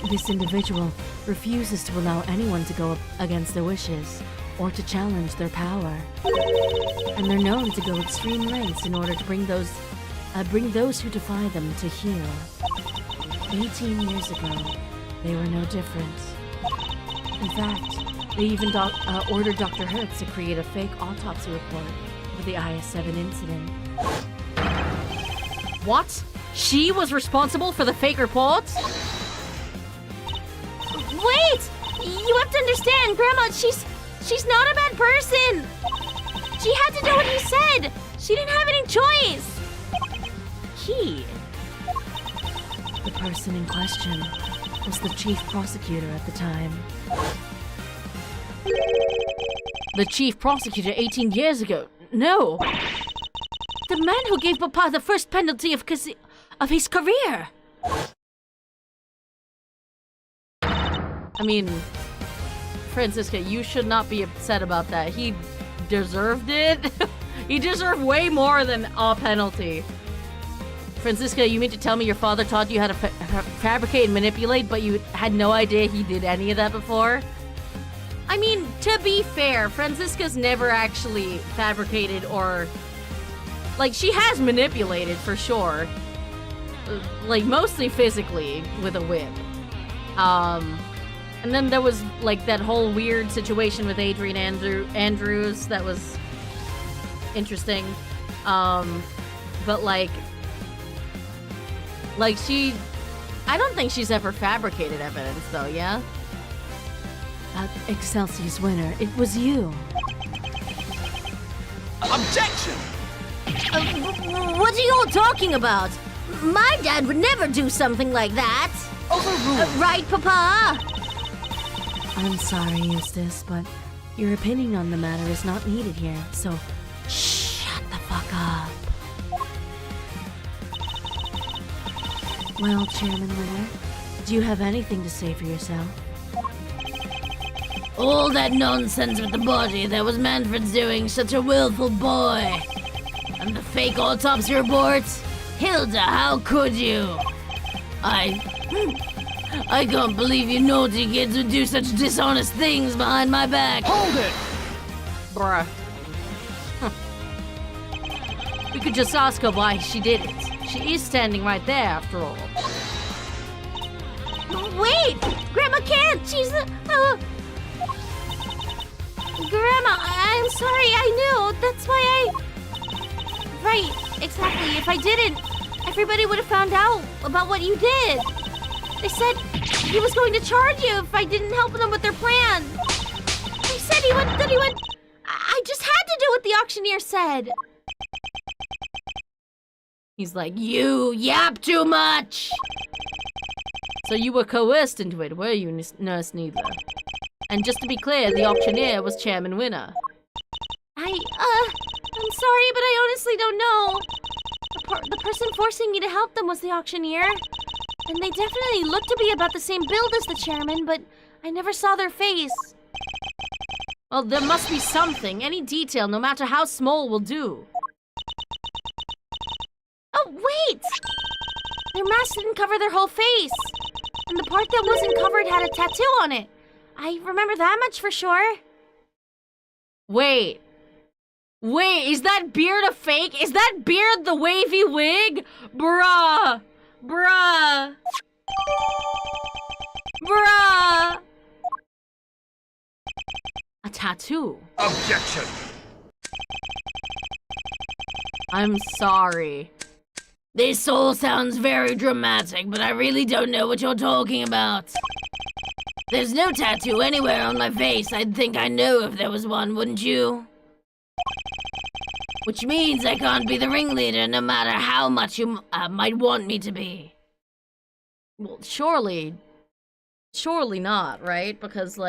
This individual refuses to allow anyone to go against their wishes or to challenge their power. And they're known to go extreme lengths in order to bring those who defy them to heel. 18 years ago, they were no different. In fact, they even ordered Dr. Hertz to create a fake autopsy report for the IS-7 incident. What? She was responsible for the fake report? Wait! You have to understand, Grandma, she's not a bad person! She had to do what he said! She didn't have any choice! He? The person in question was the chief prosecutor at the time. The chief prosecutor 18 years ago? No! The man who gave Papa the first penalty of his career! I mean, Francisca, you should not be upset about that. He deserved it. He deserved way more than a penalty. Francisca, you mean to tell me your father taught you how to fabricate and manipulate, but you had no idea he did any of that before? I mean, to be fair, Francisca's never actually fabricated or... Like, she has manipulated, for sure. Like, mostly physically, with a whip. And then there was, like, that whole weird situation with Adrian Andrews that was interesting. But, like, she... I don't think she's ever fabricated evidence, though, yeah? Excelsior's winner, it was you. Objection! What are you all talking about? My dad would never do something like that. Overruled. Right, Papa? I'm sorry, Eustace, but your opinion on the matter is not needed here, so shut the fuck up. Well, Chairman Winner, do you have anything to say for yourself? All that nonsense with the body, that was Manfred's doing, such a willful boy. And the fake autopsy report? Hilda, how could you? I can't believe you naughty kids would do such dishonest things behind my back. Hold it! Bruh. We could just ask her why she did it. She is standing right there, after all. Wait! Grandma can't! She's Grandma, I'm sorry, I knew. That's why I... Right, exactly. If I didn't, everybody would have found out about what you did. They said he was going to charge you if I didn't help them with their plan. They said he would... I just had to do what the auctioneer said. He's like, you yap too much! So you were coerced into it, were you, Nurse Needler? And just to be clear, the auctioneer was Chairman Winner. I'm sorry, but I honestly don't know. The person forcing me to help them was the auctioneer. And they definitely looked to be about the same build as the chairman, but I never saw their face. Well, there must be something. Any detail, no matter how small, will do. Oh, wait! Their mask didn't cover their whole face. And the part that wasn't covered had a tattoo on it. I remember that much for sure. Wait, is that beard a fake? Is that beard the wavy wig? Bruh. A tattoo. Objection. I'm sorry. This all sounds very dramatic, but I really don't know what you're talking about. There's no tattoo anywhere on my face. I'd think I know if there was one, wouldn't you? Which means I can't be the ringleader no matter how much you might want me to be. Well, surely not, right? Because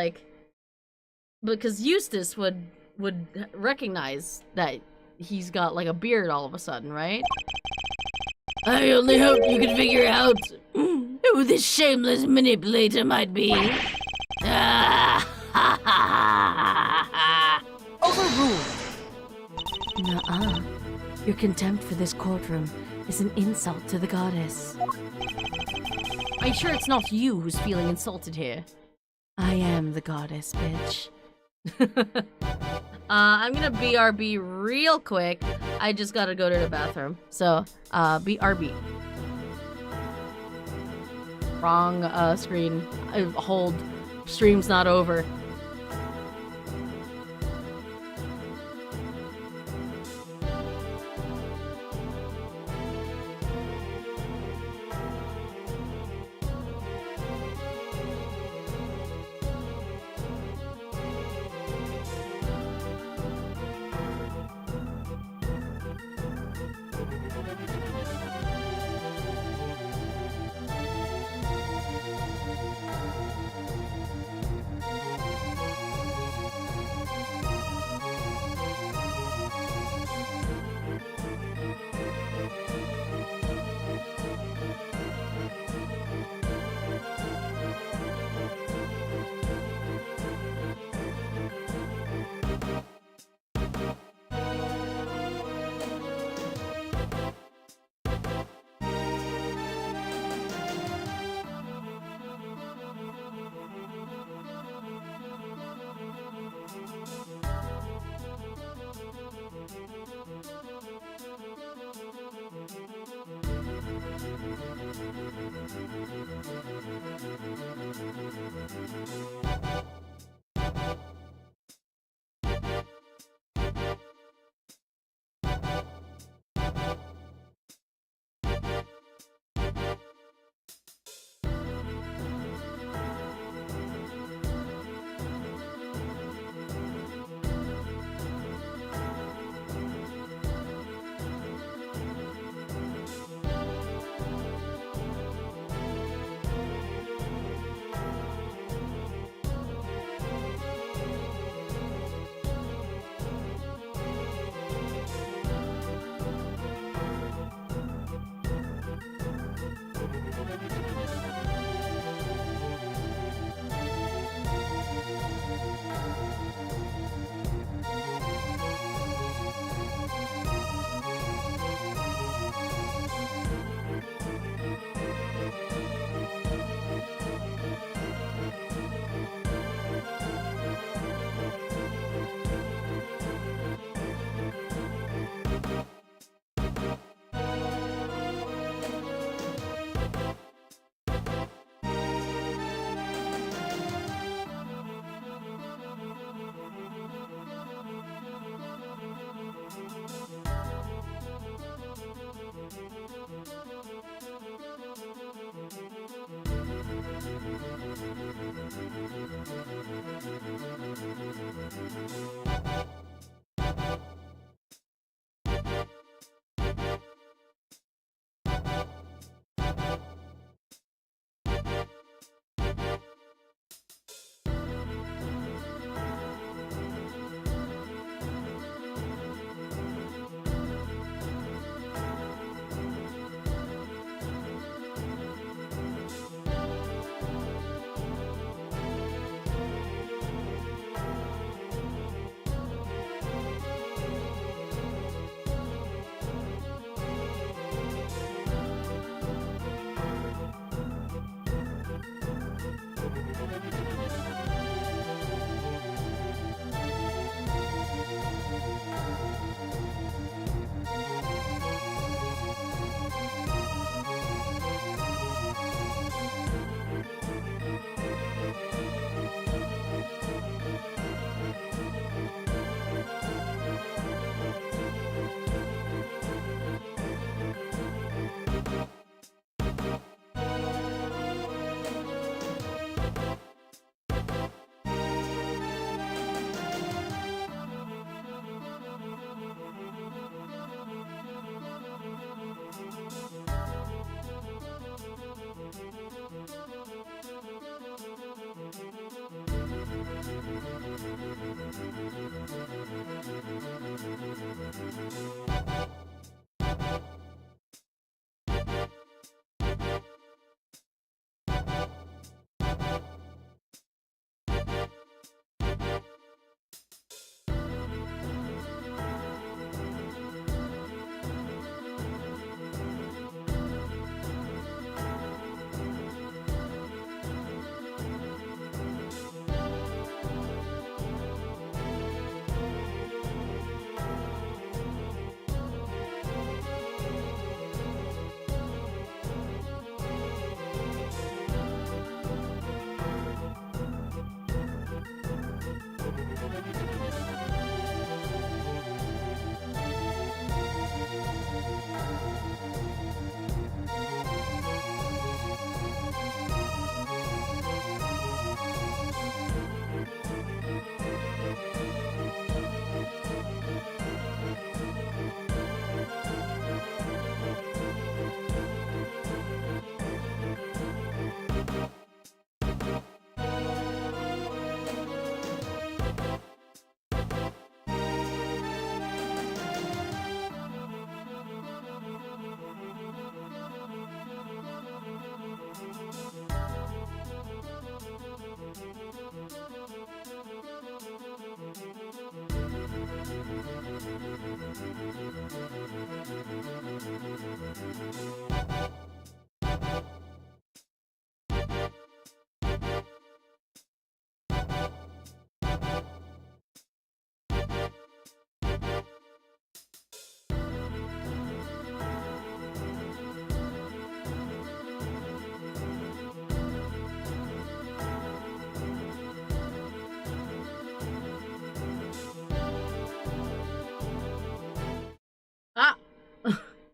Eustace would recognize that he's got like a beard all of a sudden, right? I only hope you can figure out who this shameless manipulator might be. Overruled. Nuh-uh. Your contempt for this courtroom is an insult to the goddess. Are you sure it's not you who's feeling insulted here? I am the goddess, bitch. I'm gonna BRB real quick. I just gotta go to the bathroom. So, BRB. Wrong screen. Hold. Stream's not over.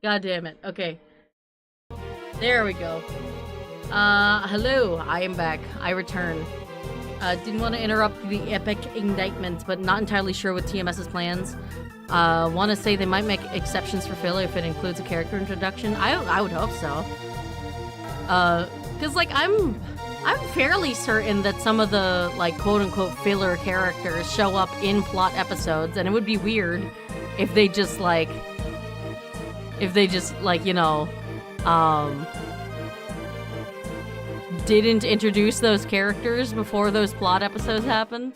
God damn it. Okay. There we go. Hello. I am back. I return. Didn't want to interrupt the epic indictments, but not entirely sure with TMS's plans. Want to say they might make exceptions for filler if it includes a character introduction. I would hope so. Cause like I'm fairly certain that some of the like quote unquote filler characters show up in plot episodes, and it would be weird if they just like, you know, didn't introduce those characters before those plot episodes happen.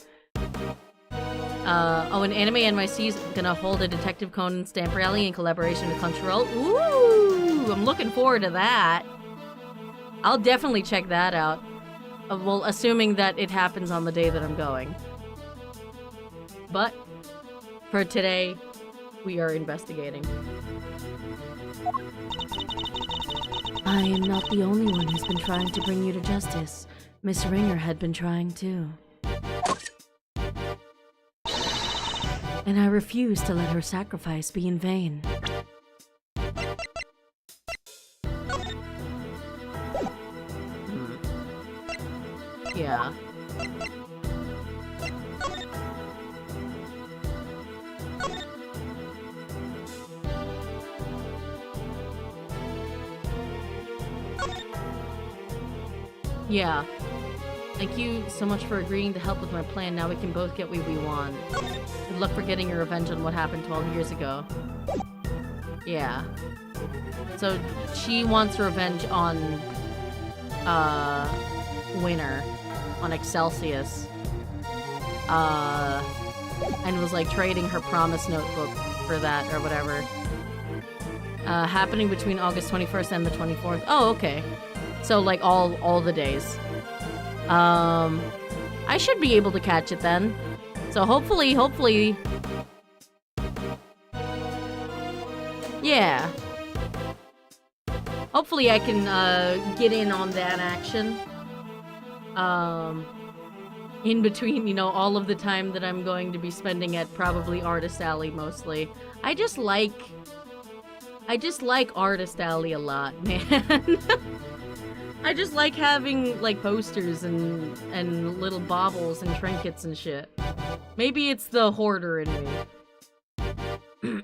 Oh, and Anime NYC is gonna hold a Detective Conan stamp rally in collaboration with Crunchyroll. Ooh, I'm looking forward to that. I'll definitely check that out. Well, assuming that it happens on the day that I'm going. But, for today, we are investigating. I am not the only one who's been trying to bring you to justice. Miss Ringer had been trying too. And I refuse to let her sacrifice be in vain. Yeah. Yeah. Thank you so much for agreeing to help with my plan. Now we can both get what we want. Good luck for getting your revenge on what happened 12 years ago. Yeah. So, she wants revenge on, Winner. On Excelsius. And was, like, trading her promise notebook for that, or whatever. Happening between August 21st and the 24th. Oh, okay. So, like, all the days. I should be able to catch it then. So hopefully... Yeah. Hopefully I can, get in on that action. In between, you know, all of the time that I'm going to be spending at probably Artist Alley mostly. I just like Artist Alley a lot, man. I just like having, like, posters and little baubles and trinkets and shit. Maybe it's the hoarder in me.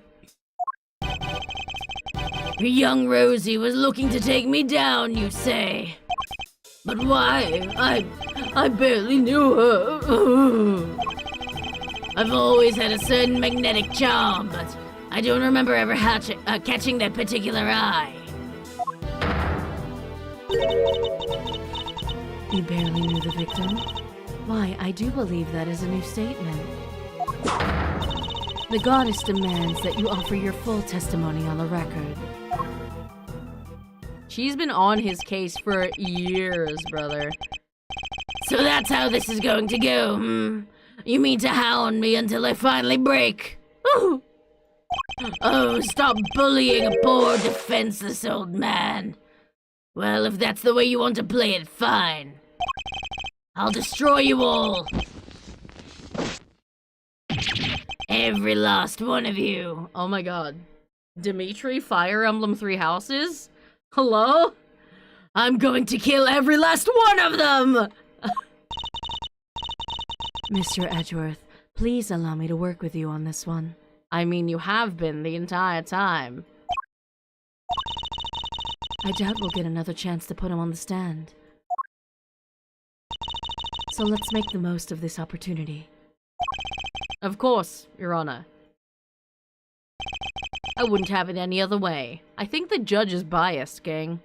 Young Rosie was looking to take me down, you say? But why? I barely knew her. I've always had a certain magnetic charm, but I don't remember ever catching that particular eye. You barely knew the victim? Why, I do believe that is a new statement. The goddess demands that you offer your full testimony on the record. She's been on his case for years, brother. So that's how this is going to go, hmm? You mean to hound me until I finally break? Ooh. Oh, stop bullying a poor, defenseless old man. Well, if that's the way you want to play it, fine. I'll destroy you all. Every last one of you. Oh my god. Dimitri, Fire Emblem Three Houses? Hello? I'm going to kill every last one of them! Mr. Edgeworth, please allow me to work with you on this one. I mean, you have been the entire time. I doubt we'll get another chance to put him on the stand. So let's make the most of this opportunity. Of course, Your Honor. I wouldn't have it any other way. I think the judge is biased, gang.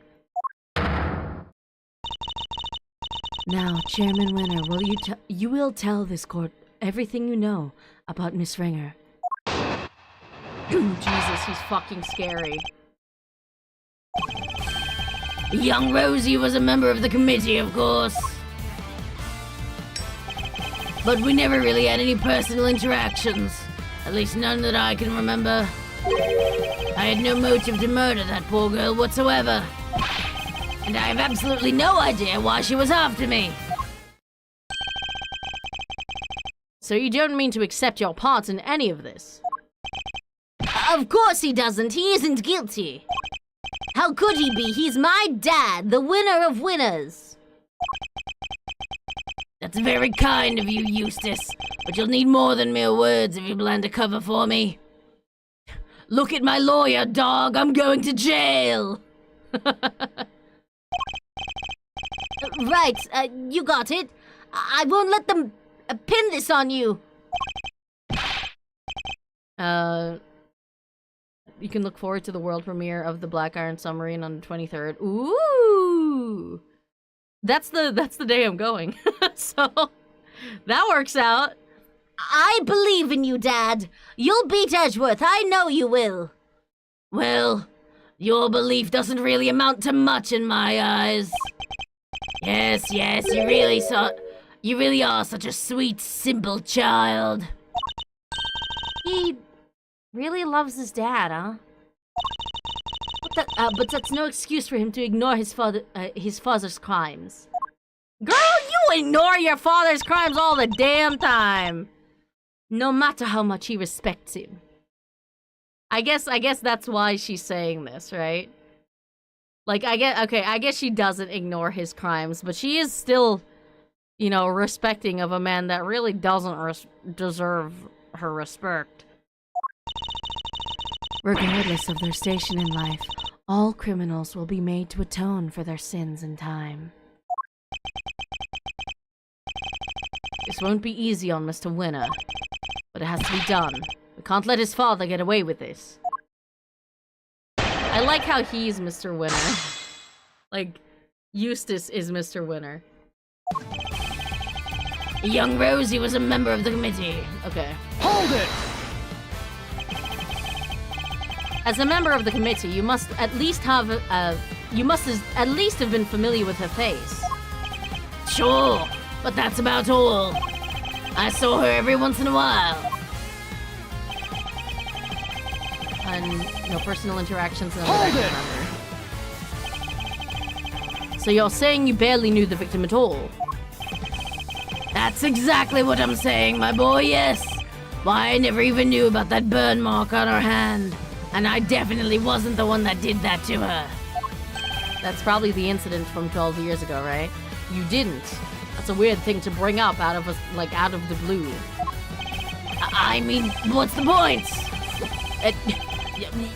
Now, Chairman Winner, you will tell this court everything you know about Miss Ringer. Jesus, he's fucking scary. Young Rosie was a member of the committee, of course. But we never really had any personal interactions. At least none that I can remember. I had no motive to murder that poor girl whatsoever. And I have absolutely no idea why she was after me. So you don't mean to accept your part in any of this? Of course he doesn't. He isn't guilty. How could he be? He's my dad, the winner of winners. That's very kind of you, Eustace. But you'll need more than mere words if you plan to cover for me. Look at my lawyer, dog. I'm going to jail. Right, you got it. I won't let them pin this on you. You can look forward to the world premiere of the Black Iron Submarine on the 23rd. Ooh! That's the day I'm going. So, that works out. I believe in you, Dad. You'll beat Edgeworth. I know you will. Well, your belief doesn't really amount to much in my eyes. Yes, you really are such a sweet, simple child. He really loves his dad, huh? But that's no excuse for him to ignore his father's crimes. Girl, you ignore your father's crimes all the damn time. No matter how much he respects him. I guess that's why she's saying this, right? Like, I guess she doesn't ignore his crimes, but she is still, respecting of a man that really doesn't deserve her respect. Regardless of their station in life, all criminals will be made to atone for their sins in time. This won't be easy on Mr. Winner, but it has to be done. We can't let his father get away with this. I like how he's Mr. Winner. Like, Eustace is Mr. Winner. Young Rosie was a member of the committee. Okay. Hold it! As a member of the committee, you must at least have been familiar with her face. Sure, but that's about all. I saw her every once in a while. And no personal interactions and Hold it! remember. So you're saying you barely knew the victim at all? That's exactly what I'm saying, my boy, yes. Why, I never even knew about that burn mark on her hand. And I definitely wasn't the one that did that to her. That's probably the incident from 12 years ago, right? You didn't. That's a weird thing to bring up out of the blue. I mean, what's the point?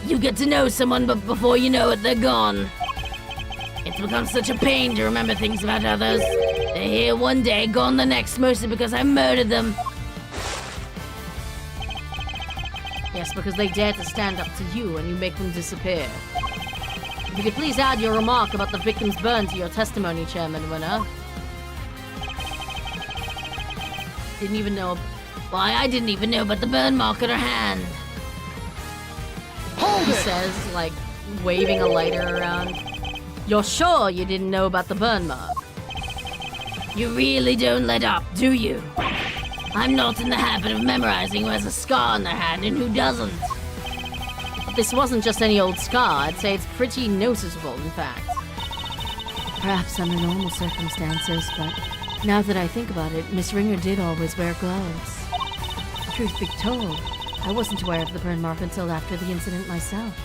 You get to know someone, but before you know it, they're gone. It's become such a pain to remember things about others. They're here one day, gone the next, mostly because I murdered them. Yes, because they dare to stand up to you and you make them disappear. If you could please add your remark about the victim's burn to your testimony, Chairman Winner. Didn't even know. Why, I didn't even know about the burn mark on her hand. He says, like, waving a lighter around. You're sure you didn't know about the burn mark? You really don't let up, do you? I'm not in the habit of memorizing who has a scar on their hand and who doesn't. But this wasn't just any old scar. I'd say it's pretty noticeable, in fact. Perhaps under normal circumstances, but now that I think about it, Miss Ringer did always wear gloves. Truth be told, I wasn't aware of the burn mark until after the incident myself.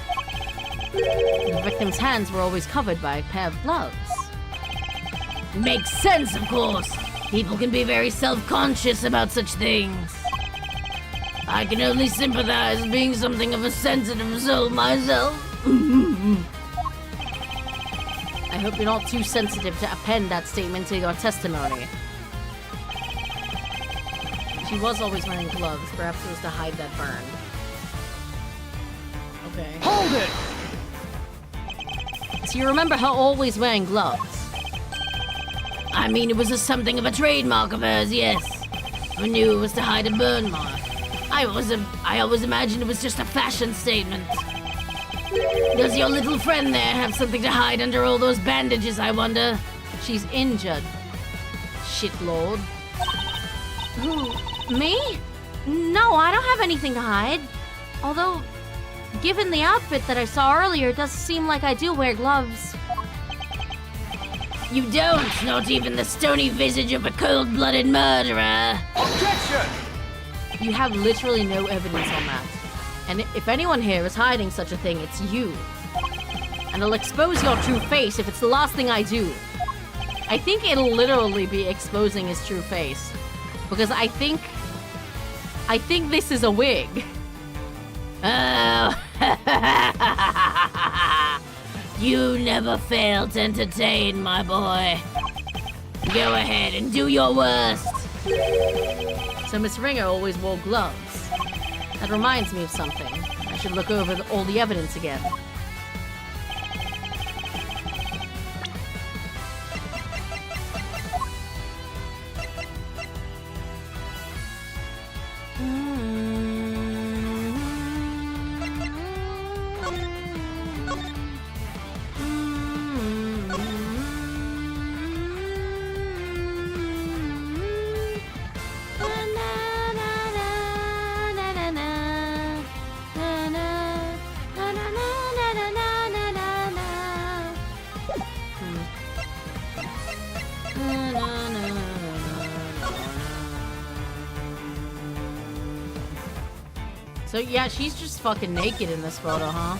The victim's hands were always covered by a pair of gloves. Makes sense, of course. People can be very self-conscious about such things. I can only sympathize being something of a sensitive soul myself. I hope you're not too sensitive to append that statement to your testimony. She was always wearing gloves. Perhaps it was to hide that burn. Okay. Hold it! So you remember her always wearing gloves? I mean, it was just something of a trademark of hers, yes. I knew it was to hide a burn mark. I always imagined it was just a fashion statement. Does your little friend there have something to hide under all those bandages, I wonder? She's injured. Shitlord. Who? Me? No, I don't have anything to hide. Although, given the outfit that I saw earlier, it does seem like I do wear gloves. You don't, not even the stony visage of a cold-blooded murderer. Objection! You have literally no evidence on that. And if anyone here is hiding such a thing, it's you. And I'll expose your true face if it's the last thing I do. I think it'll literally be exposing his true face. Because I think this is a wig. Oh. You never fail to entertain, my boy. Go ahead and do your worst. So Miss Ringer always wore gloves. That reminds me of something. I should look over all the evidence again. So yeah, she's just fucking naked in this photo, huh?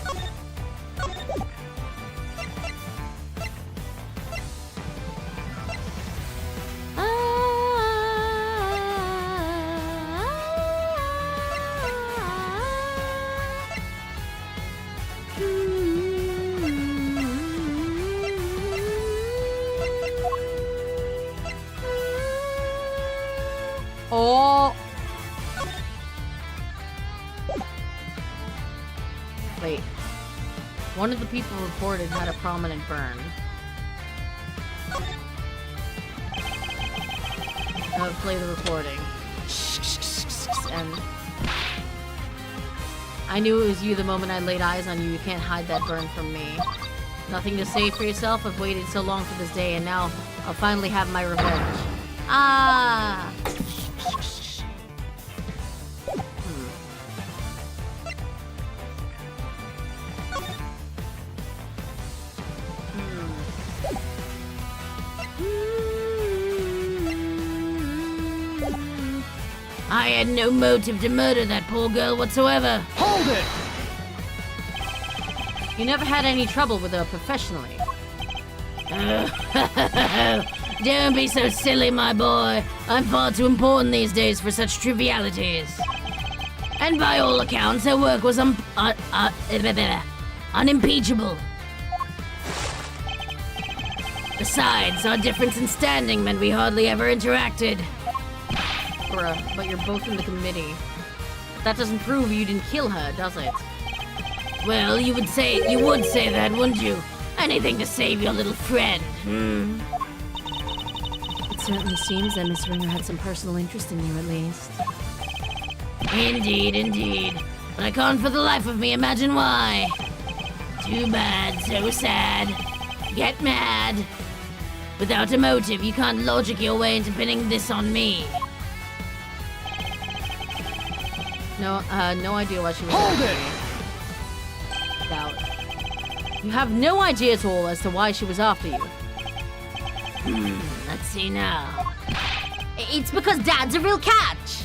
Oh. Wait. One of the people reported had a prominent burn. I'll play the recording. And I knew it was you the moment I laid eyes on you. You can't hide that burn from me. Nothing to say for yourself? I've waited so long for this day, and now I'll finally have my revenge. Ah! I had no motive to murder that poor girl whatsoever. Hold it! You never had any trouble with her professionally. Don't be so silly, my boy. I'm far too important these days for such trivialities. And by all accounts, her work was unimpeachable. Besides, our difference in standing meant we hardly ever interacted. Bruh, but you're both in the committee. That doesn't prove you didn't kill her, does it? Well, you would say that, wouldn't you? Anything to save your little friend, It certainly seems that Miss Ringer had some personal interest in you, at least. Indeed, indeed. But I can't for the life of me imagine why. Too bad, so sad. Get mad. Without a motive, you can't logic your way into pinning this on me. No idea why she was Hold after you. Doubt. You have no idea at all as to why she was after you. Let's see now. It's because Dad's a real catch.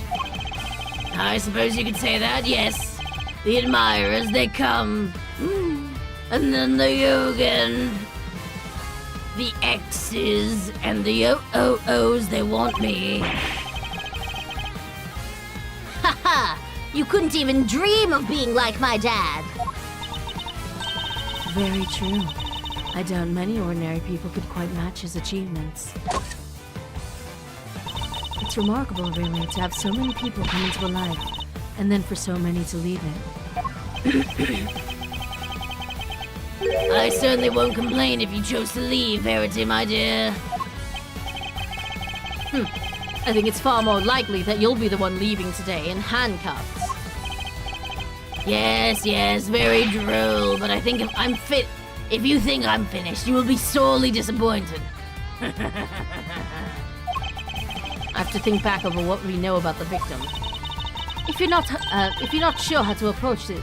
I suppose you could say that, yes. The admirers, they come. And then the Yogan. The X's and the OOOs, they want me. Haha! You couldn't even dream of being like my dad. Very true. I doubt many ordinary people could quite match his achievements. It's remarkable, really, to have so many people come into a life, and then for so many to leave it. I certainly won't complain if you chose to leave, Verity, my dear. I think it's far more likely that you'll be the one leaving today in handcuffs. Yes, very droll, but I think if you think I'm finished, you will be sorely disappointed. I have to think back over what we know about the victim. If you're not sure how to approach this,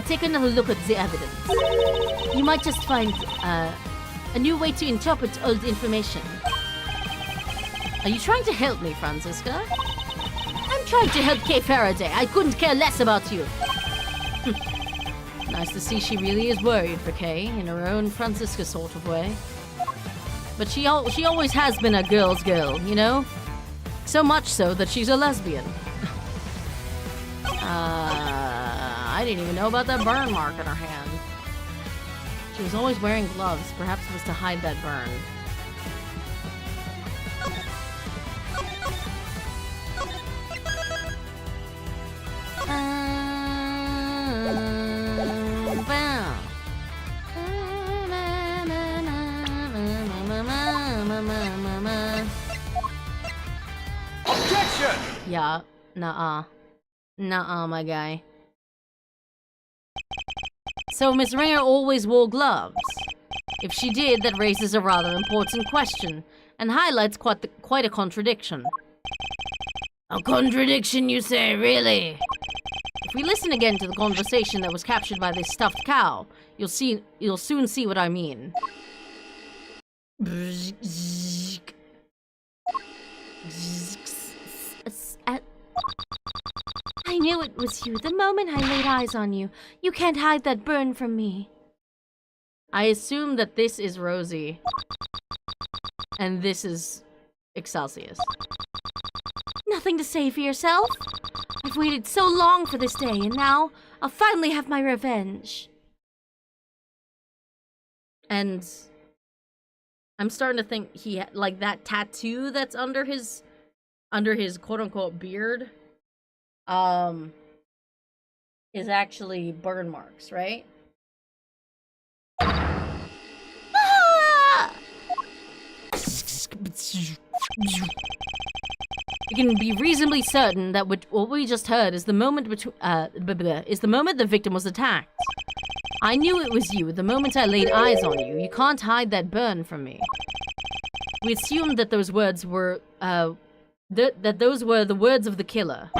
take another look at the evidence. You might just find a new way to interpret old information. Are you trying to help me, Franziska? I'm I'm trying to help Kay Faraday. I couldn't care less about you. Nice to see she really is worried for Kay in her own Francisca sort of way. But she always has been a girl's girl, you know? So much so that she's a lesbian. I didn't even know about that burn mark on her hand. She was always wearing gloves. Perhaps it was to hide that burn. Objection! Yeah, nuh-uh. Nuh-uh, my guy. So Miss Ringer always wore gloves? If she did, that raises a rather important question, and highlights quite a contradiction. A contradiction, you say, really? If we listen again to the conversation that was captured by this stuffed cow, you'll soon see what I mean. I knew it was you the moment I laid eyes on you. You can't hide that burn from me. I assume that this is Rosie. And this is Excelsius. Nothing to say for yourself? I've waited so long for this day, and now I'll finally have my revenge. And I'm starting to think he like that tattoo that's under his quote-unquote beard is actually burn marks, right? We can be reasonably certain that what we just heard is the moment the victim was attacked. I knew it was you the moment I laid eyes on you. You can't hide that burn from me. We assumed that those words were that those were the words of the killer.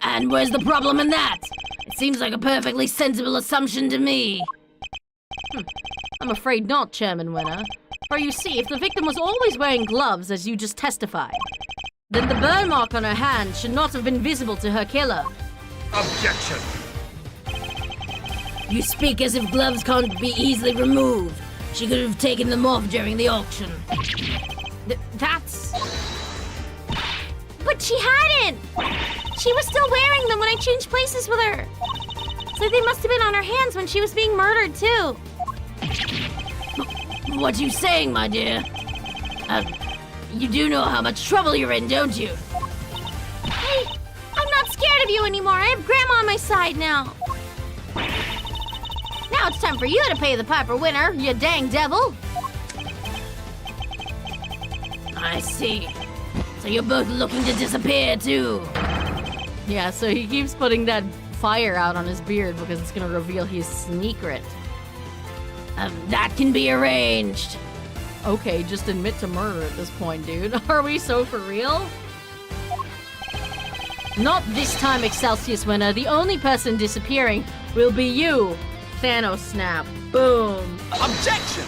And where's the problem in that? It seems like a perfectly sensible assumption to me. I'm afraid not, Chairman Winner. For you see, if the victim was always wearing gloves, as you just testified, then the burn mark on her hand should not have been visible to her killer. Objection! You speak as if gloves can't be easily removed. She could have taken them off during the auction. That's... But she hadn't! She was still wearing them when I changed places with her. So they must have been on her hands when she was being murdered, too. What you saying, my dear? You do know how much trouble you're in, don't you? Hey, I'm not scared of you anymore. I have Grandma on my side now. Now it's time for you to pay the piper, Winner, you dang devil. I see. So you're both looking to disappear, too. Yeah, so he keeps putting that fire out on his beard because it's gonna reveal his secret. That can be arranged. Okay, just admit to murder at this point, dude. Are we so for real? Not this time, Excelsius Winner. The only person disappearing will be you. Thanos snap. Boom. Objection!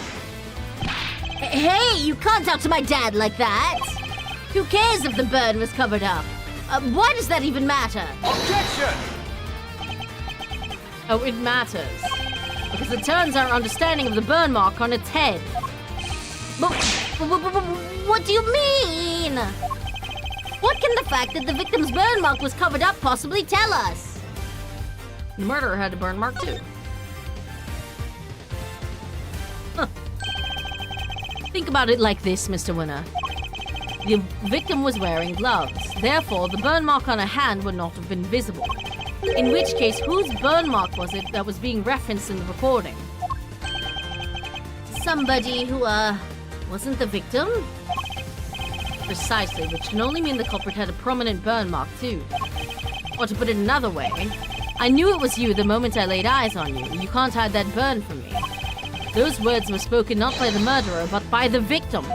Hey, you can't talk to my dad like that. Who cares if the burn was covered up? Why does that even matter? Objection! Oh, it matters. Because it turns our understanding of the burn mark on its head. But what do you mean? What can the fact that the victim's burn mark was covered up possibly tell us? The murderer had a burn mark too. Huh. Think about it like this, Mr. Winner. The victim was wearing gloves. Therefore, the burn mark on her hand would not have been visible. In which case, whose burn mark was it that was being referenced in the recording? Somebody who, wasn't the victim? Precisely, which can only mean the culprit had a prominent burn mark too. Or to put it another way, I knew it was you the moment I laid eyes on you. You can't hide that burn from me. Those words were spoken not by the murderer, but by the victim.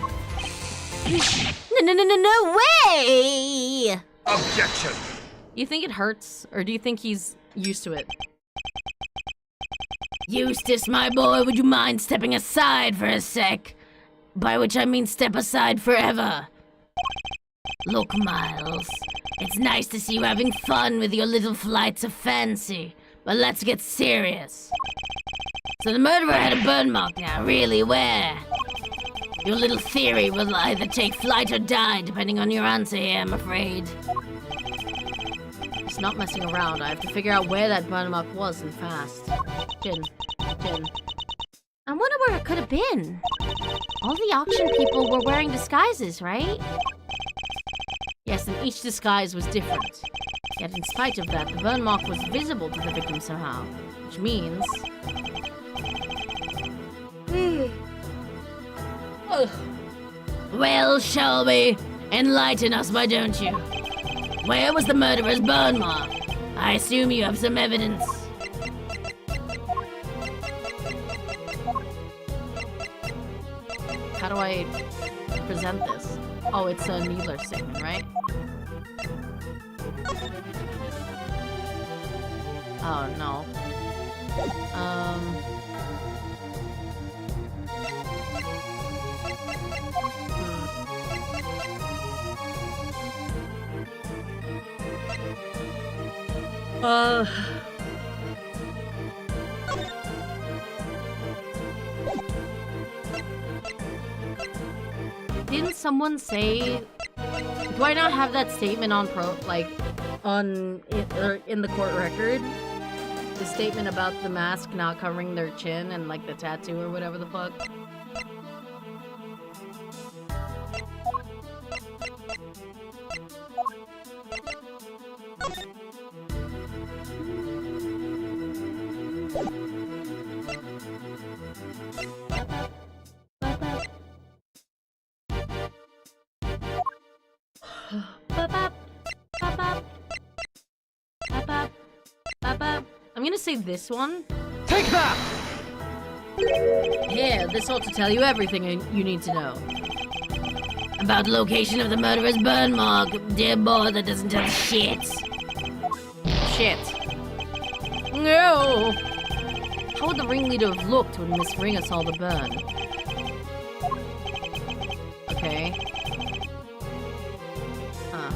No way! Objection! You think it hurts, or do you think he's used to it? Eustace, my boy, would you mind stepping aside for a sec? By which I mean step aside forever. Look, Miles, It's nice to see you having fun with your little flights of fancy, but let's get serious. So the murderer had a burn mark now, really? Where? Your little theory will either take flight or die, depending on your answer here, I'm afraid. It's not messing around. I have to figure out where that burn mark was and fast. Chin. I wonder where it could have been. All the auction people were wearing disguises, right? Yes, and each disguise was different. Yet in spite of that, the burn mark was visible to the victim somehow. Which means... Ugh. Well, shall we? Enlighten us, why don't you? Where was the murderer's burn mark? I assume you have some evidence. How do I present this? Oh, it's a Needler statement, right? Oh, no. Didn't someone say... Do I not have that statement on in the court record? The statement about the mask not covering their chin and like the tattoo or whatever the fuck? I'm gonna say this one. Take that! Yeah, this ought to tell you everything you need to know. About the location of the murderer's burn mark. Dear boy, that doesn't tell shit. Shit. No! How would the ringleader have looked when Miss Ringer saw the burn? Okay. Huh.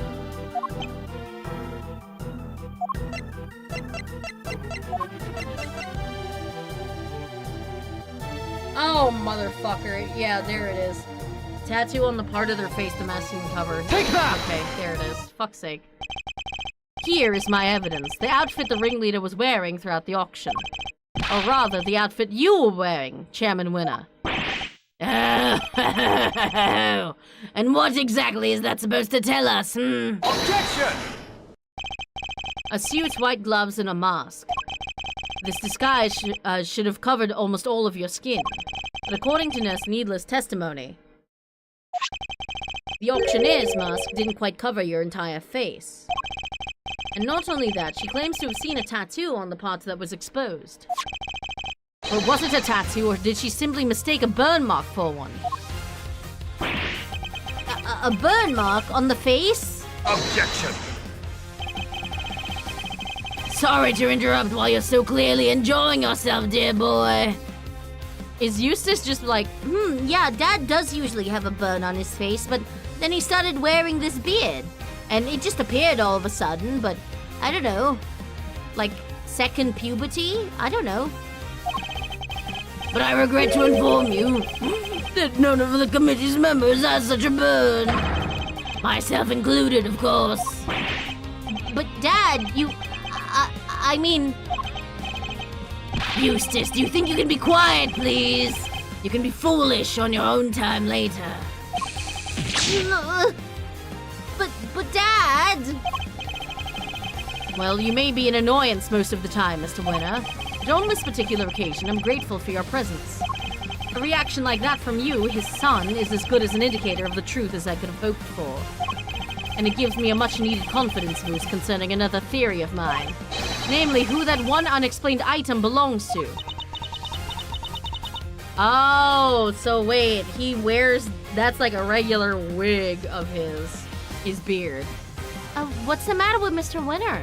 Oh, motherfucker. Yeah, there it is. Tattoo on the part of their face the mask didn't cover. Take that! Okay, there it is. Fuck's sake. Here is my evidence. The outfit the ringleader was wearing throughout the auction. Or rather, the outfit you were wearing, Chairman Winner. And what exactly is that supposed to tell us, Objection! A suit, white gloves, and a mask. This disguise should have covered almost all of your skin. But according to Nurse Needler's testimony, the auctioneer's mask didn't quite cover your entire face. And not only that, she claims to have seen a tattoo on the part that was exposed. But was it a tattoo, or did she simply mistake a burn mark for one? A burn mark on the face? Objection! Sorry to interrupt while you're so clearly enjoying yourself, dear boy. Is Eustace just like, Yeah, Dad does usually have a burn on his face, but then he started wearing this beard. And it just appeared all of a sudden, but I don't know. Like, second puberty? I don't know. But I regret to inform you that none of the committee's members has such a burn. Myself included, of course. But Dad, I mean... Eustace, do you think you can be quiet, please? You can be foolish on your own time later. But Dad... well, you may be an annoyance most of the time, Mr. Winner. But on this particular occasion, I'm grateful for your presence. A reaction like that from you, his son, is as good as an indicator of the truth as I could have hoped for. And it gives me a much-needed confidence boost concerning another theory of mine. Namely, who that one unexplained item belongs to. Oh, so wait, he wears... that's like a regular wig of his beard. What's the matter with Mr. Winner?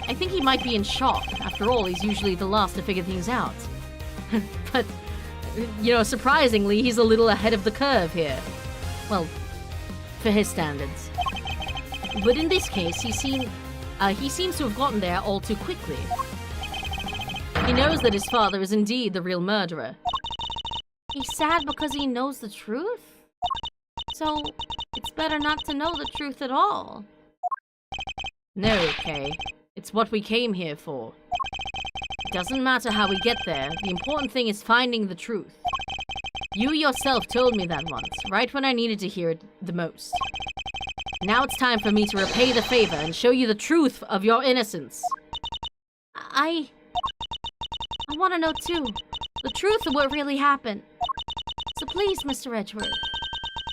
I think he might be in shock. After all, he's usually the last to figure things out. But, you know, surprisingly, he's a little ahead of the curve here. Well, for his standards. But in this case, he seems to have gotten there all too quickly. He knows that his father is indeed the real murderer. He's sad because he knows the truth? So, it's better not to know the truth at all. No, Kay. It's what we came here for. It doesn't matter how we get there. The important thing is finding the truth. You yourself told me that once, right when I needed to hear it the most. Now it's time for me to repay the favor and show you the truth of your innocence. I want to know too. The truth of what really happened. So please, Mr. Edgeworth,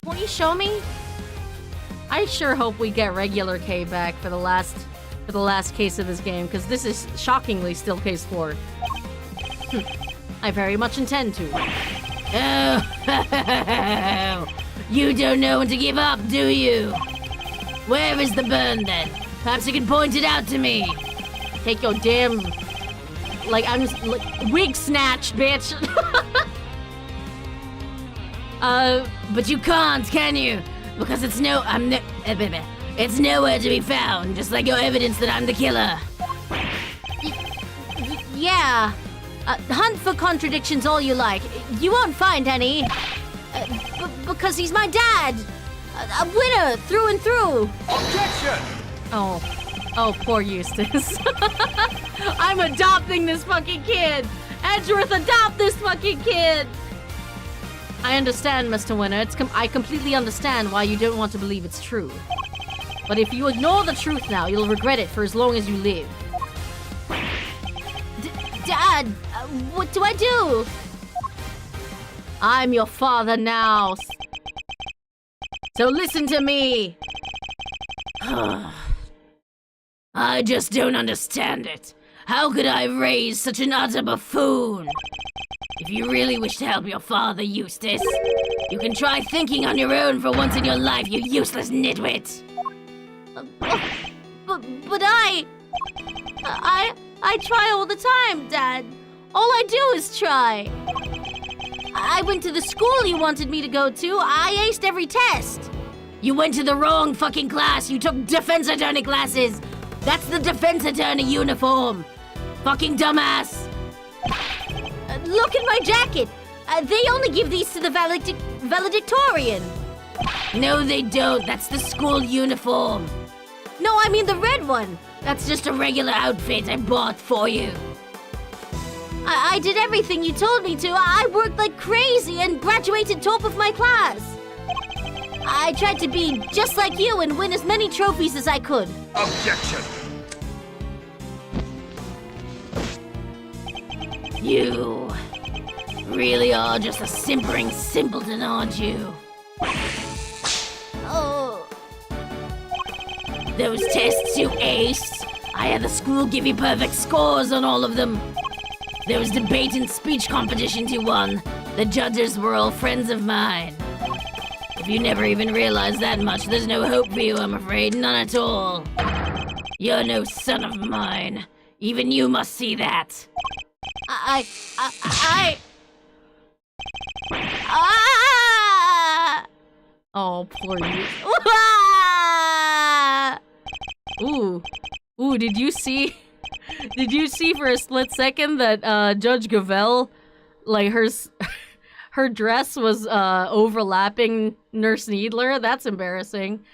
won't you show me? I sure hope we get regular K back for the last case of this game, because this is shockingly still case 4. I very much intend to. Oh, you don't know when to give up, do you? Where is the burn then? Perhaps you can point it out to me. Take your damn... wig snatched, bitch! But you can't, can you? Because it's it's nowhere to be found, just like your evidence that I'm the killer. Yeah. Hunt for contradictions all you like. You won't find any. Because he's my dad. A winner through and through. Objection! Oh, poor Eustace. I'm adopting this fucking kid! Edgeworth, adopt this fucking kid! I understand, Mr. Winner. I completely understand why you don't want to believe it's true. But if you ignore the truth now, you'll regret it for as long as you live. Dad, what do I do? I'm your father now. So listen to me. I just don't understand it. How could I raise such an utter buffoon? If you really wish to help your father, Eustace, you can try thinking on your own for once in your life, you useless nitwit. But I try all the time, Dad. All I do is try. I went to the school you wanted me to go to. I aced every test. You went to the wrong fucking class. You took defense attorney classes. That's the defense attorney uniform. Fucking dumbass. Look at my jacket. They only give these to the valedictorian. No, they don't. That's the school uniform. No, I mean the red one. That's just a regular outfit I bought for you. I did everything you told me to. I worked like crazy and graduated top of my class. I tried to be just like you and win as many trophies as I could. Objection! You really are just a simpering simpleton, aren't you? Oh. Those tests you aced, I had the school give you perfect scores on all of them. Those debate and speech competitions you won, the judges were all friends of mine. If you never even realized that much, there's no hope for you, I'm afraid, none at all. You're no son of mine. Even you must see that. Oh, poor you. Ooh, did you see for a split second that Judge Gavelle, like her dress was overlapping Nurse Needler? That's embarrassing.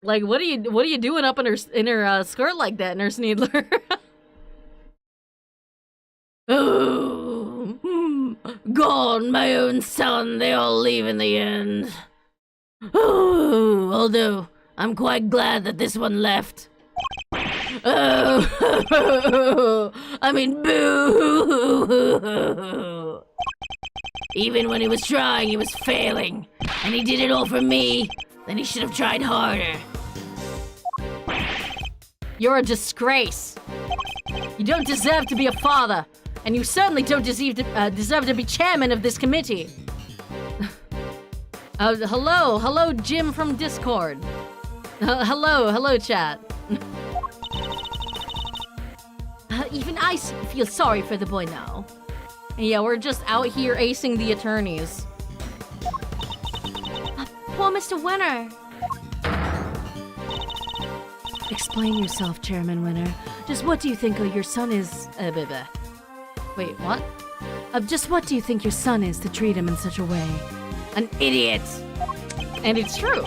Like, what are you doing up in her skirt like that, Nurse Needler? Oh, gone, my own son. They all leave in the end. Oh, although I'm quite glad that this one left. Oh, I mean, boo! Even when he was trying, he was failing. And he did it all for me. Then he should have tried harder. You're a disgrace. You don't deserve to be a father. And you certainly don't deserve to be chairman of this committee. Hello, Jim from Discord. Hello, chat. Even I feel sorry for the boy now. Yeah, we're just out here acing the attorneys. Poor Mr. Winner. Explain yourself, Chairman Winner. Just what do you think your son is... Wait, what? Just what do you think your son is to treat him in such a way? An idiot! And it's true.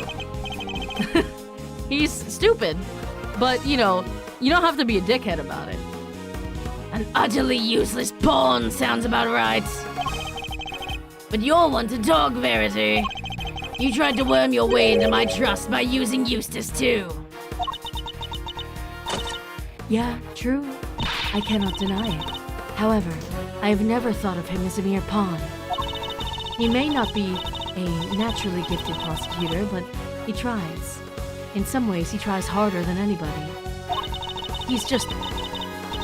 He's stupid. But, you know, you don't have to be a dickhead about it. An utterly useless pawn sounds about right. But you're one to talk, Verity. You tried to worm your way into my trust by using Eustace, too. Yeah, true. I cannot deny it. However, I have never thought of him as a mere pawn. He may not be a naturally gifted prosecutor, but he tries. In some ways, he tries harder than anybody. He's just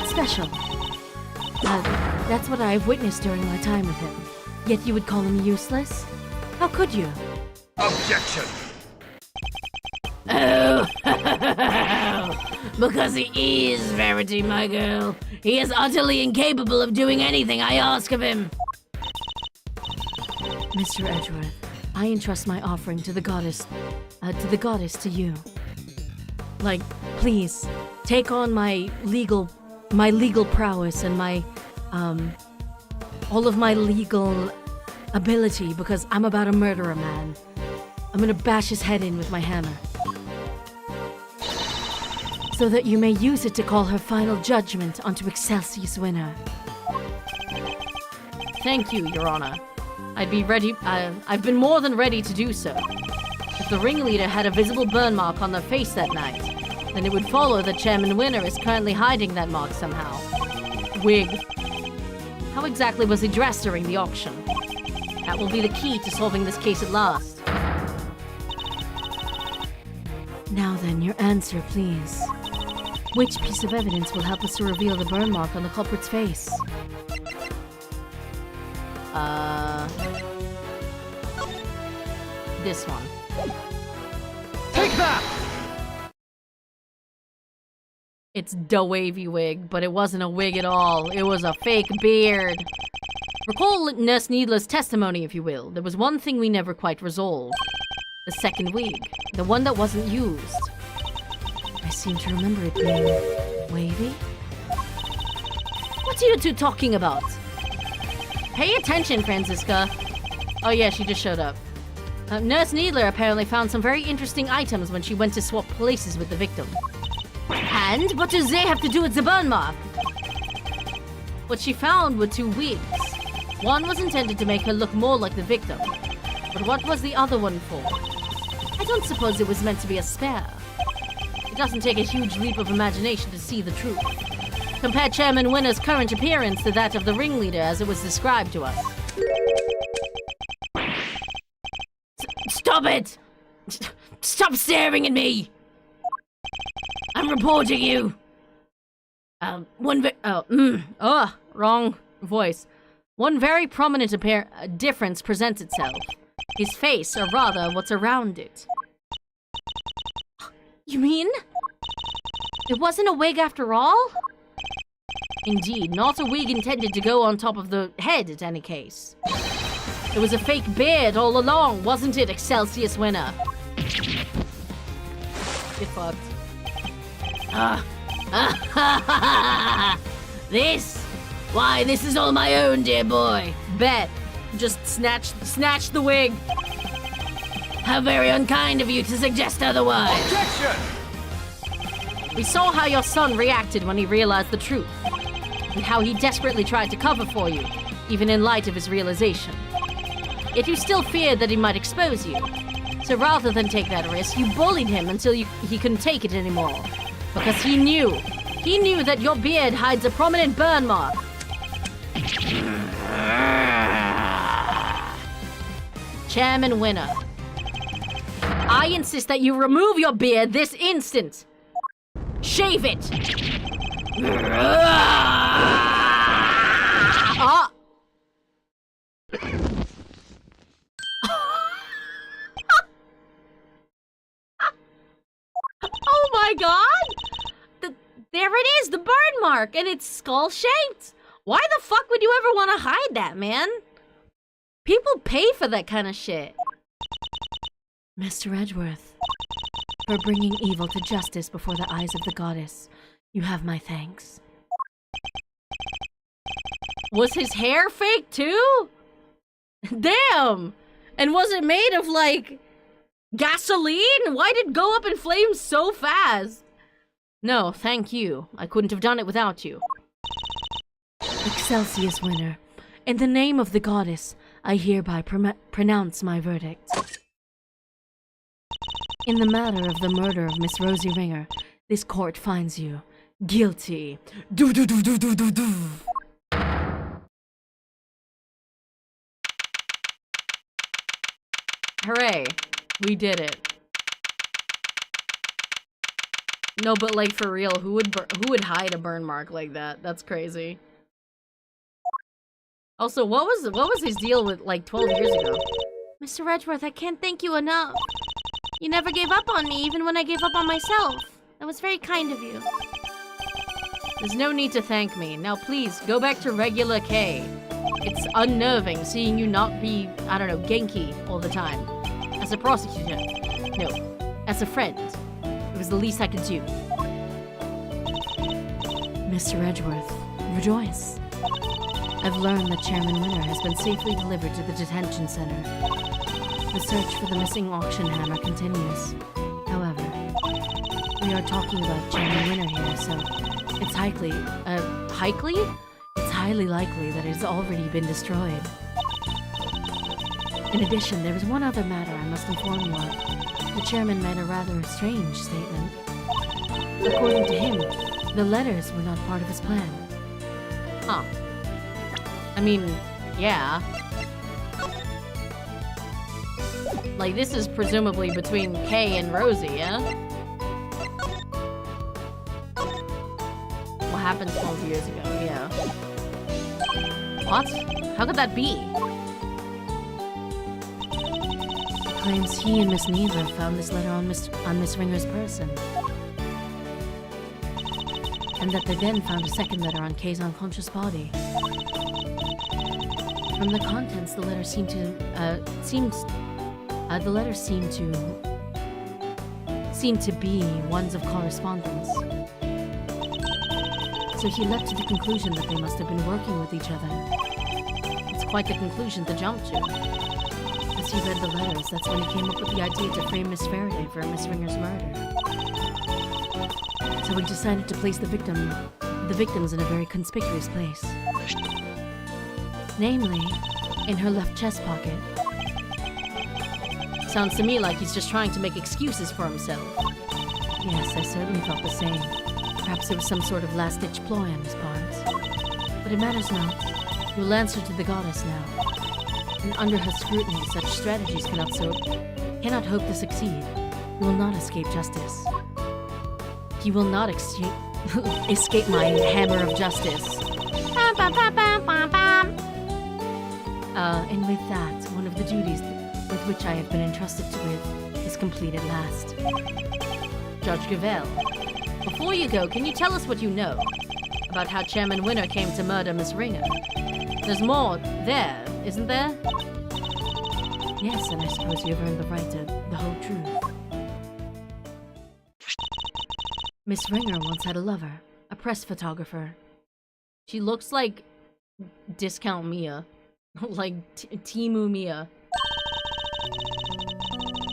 special. That's what I have witnessed during my time with him. Yet you would call him useless? How could you? Objection! Oh, because he is Verity, my girl. He is utterly incapable of doing anything I ask of him. Mr. Edgeworth, I entrust my offering to the goddess to you. Like, please, take on my legal prowess and my, all of my legal ability, because I'm about to murder a man. I'm gonna bash his head in with my hammer. So that you may use it to call her final judgment onto Excelsius Winner. Thank you, Your Honor. I'd be ready, I've been more than ready to do so. If the ringleader had a visible burn mark on their face that night, then it would follow that Chairman Winner is currently hiding that mark somehow. Wig. How exactly was he dressed during the auction? That will be the key to solving this case at last. Now then, your answer, please. Which piece of evidence will help us to reveal the burn mark on the culprit's face? This one. Take that! It's the wavy wig, but it wasn't a wig at all. It was a fake beard. Recall Nurse Needler's testimony, if you will. There was one thing we never quite resolved. The second wig. The one that wasn't used. I seem to remember it being... wavy? What are you two talking about? Pay attention, Franziska. Oh yeah, she just showed up. Nurse Needler apparently found some very interesting items when she went to swap places with the victim. And what does they have to do with the burn mark? What she found were two wigs. One was intended to make her look more like the victim. But what was the other one for? I don't suppose it was meant to be a spare. It doesn't take a huge leap of imagination to see the truth. Compare Chairman Winner's current appearance to that of the ringleader as it was described to us. Stop it! Stop staring at me! I'm reporting you! Wrong voice. One very prominent difference presents itself. His face, or rather, what's around it. You mean? It wasn't a wig after all? Indeed, not a wig intended to go on top of the head, in any case. It was a fake beard all along, wasn't it, Excelsius Winner? Get fucked. This? Why, this is all my own, dear boy. Bet. Just snatch the wig. How very unkind of you to suggest otherwise. Objection! We saw how your son reacted when he realized the truth. And how he desperately tried to cover for you, even in light of his realization. Yet you still feared that he might expose you. So rather than take that risk, you bullied him until he couldn't take it anymore. Because he knew that your beard hides a prominent burn mark. Chairman Winner, I insist that you remove your beard this instant. Shave it. Ah! Oh my god! There it is, the burn mark, and it's skull-shaped. Why the fuck would you ever want to hide that, man? People pay for that kind of shit. Mr. Edgeworth, For bringing evil to justice before the eyes of the goddess. You have my thanks. Was his hair fake too? Damn! And was it made of, like, gasoline? Why did it go up in flames so fast? No, thank you. I couldn't have done it without you. Excelsius winner, in the name of the goddess, I hereby pronounce my verdict. In the matter of the murder of Miss Rosie Ringer, this court finds you guilty. Do do do do do do do. Hooray. We did it. No, but like for real, who would hide a burn mark like that? That's crazy. Also, what was his deal with like 12 years ago? Mr. Edgeworth, I can't thank you enough. You never gave up on me, even when I gave up on myself. That was very kind of you. There's no need to thank me. Now please, go back to regular K. It's unnerving seeing you not be, I don't know, Genki all the time. As a prosecutor. No. As a friend. It was the least I could do. Mr. Edgeworth, rejoice. I've learned that Chairman Winner has been safely delivered to the detention center. The search for the missing auction hammer continues. However, we are talking about Chairman Winner here, so it's highly likely that it has already been destroyed. In addition, there is one other matter I must inform you of. The chairman made a rather strange statement. According to him, the letters were not part of his plan. Huh. I mean, yeah. Like, this is presumably between Kay and Rosie, yeah? What happened 12 years ago, yeah. What? How could that be? He claims he and Miss Neither found this letter on Miss Ringer's person. And that they then found a second letter on Kay's unconscious body. From the contents, the letter seemed to be ones of correspondence. So he leapt to the conclusion that they must have been working with each other. It's quite the conclusion to jump to. As he read the letters, that's when he came up with the idea to frame Miss Faraday for Miss Ringer's murder. So he decided to place the victims in a very conspicuous place. Namely, in her left chest pocket. Sounds to me like he's just trying to make excuses for himself. Yes, I certainly felt the same. Perhaps it was some sort of last-ditch ploy on his part. But it matters not. He will answer to the goddess now. And under her scrutiny, such strategies cannot hope to succeed. He will not escape justice. He will not escape my hammer of justice. And with that, one of the duties with which I have been entrusted with is complete at last. Judge Gavel, before you go, can you tell us what you know about how Chairman Winner came to murder Miss Ringer? There's more there, isn't there? Yes, and I suppose you have earned the right to the whole truth. Miss Ringer once had a lover, a press photographer. She looks like Discount Mia. Like Timu Mia.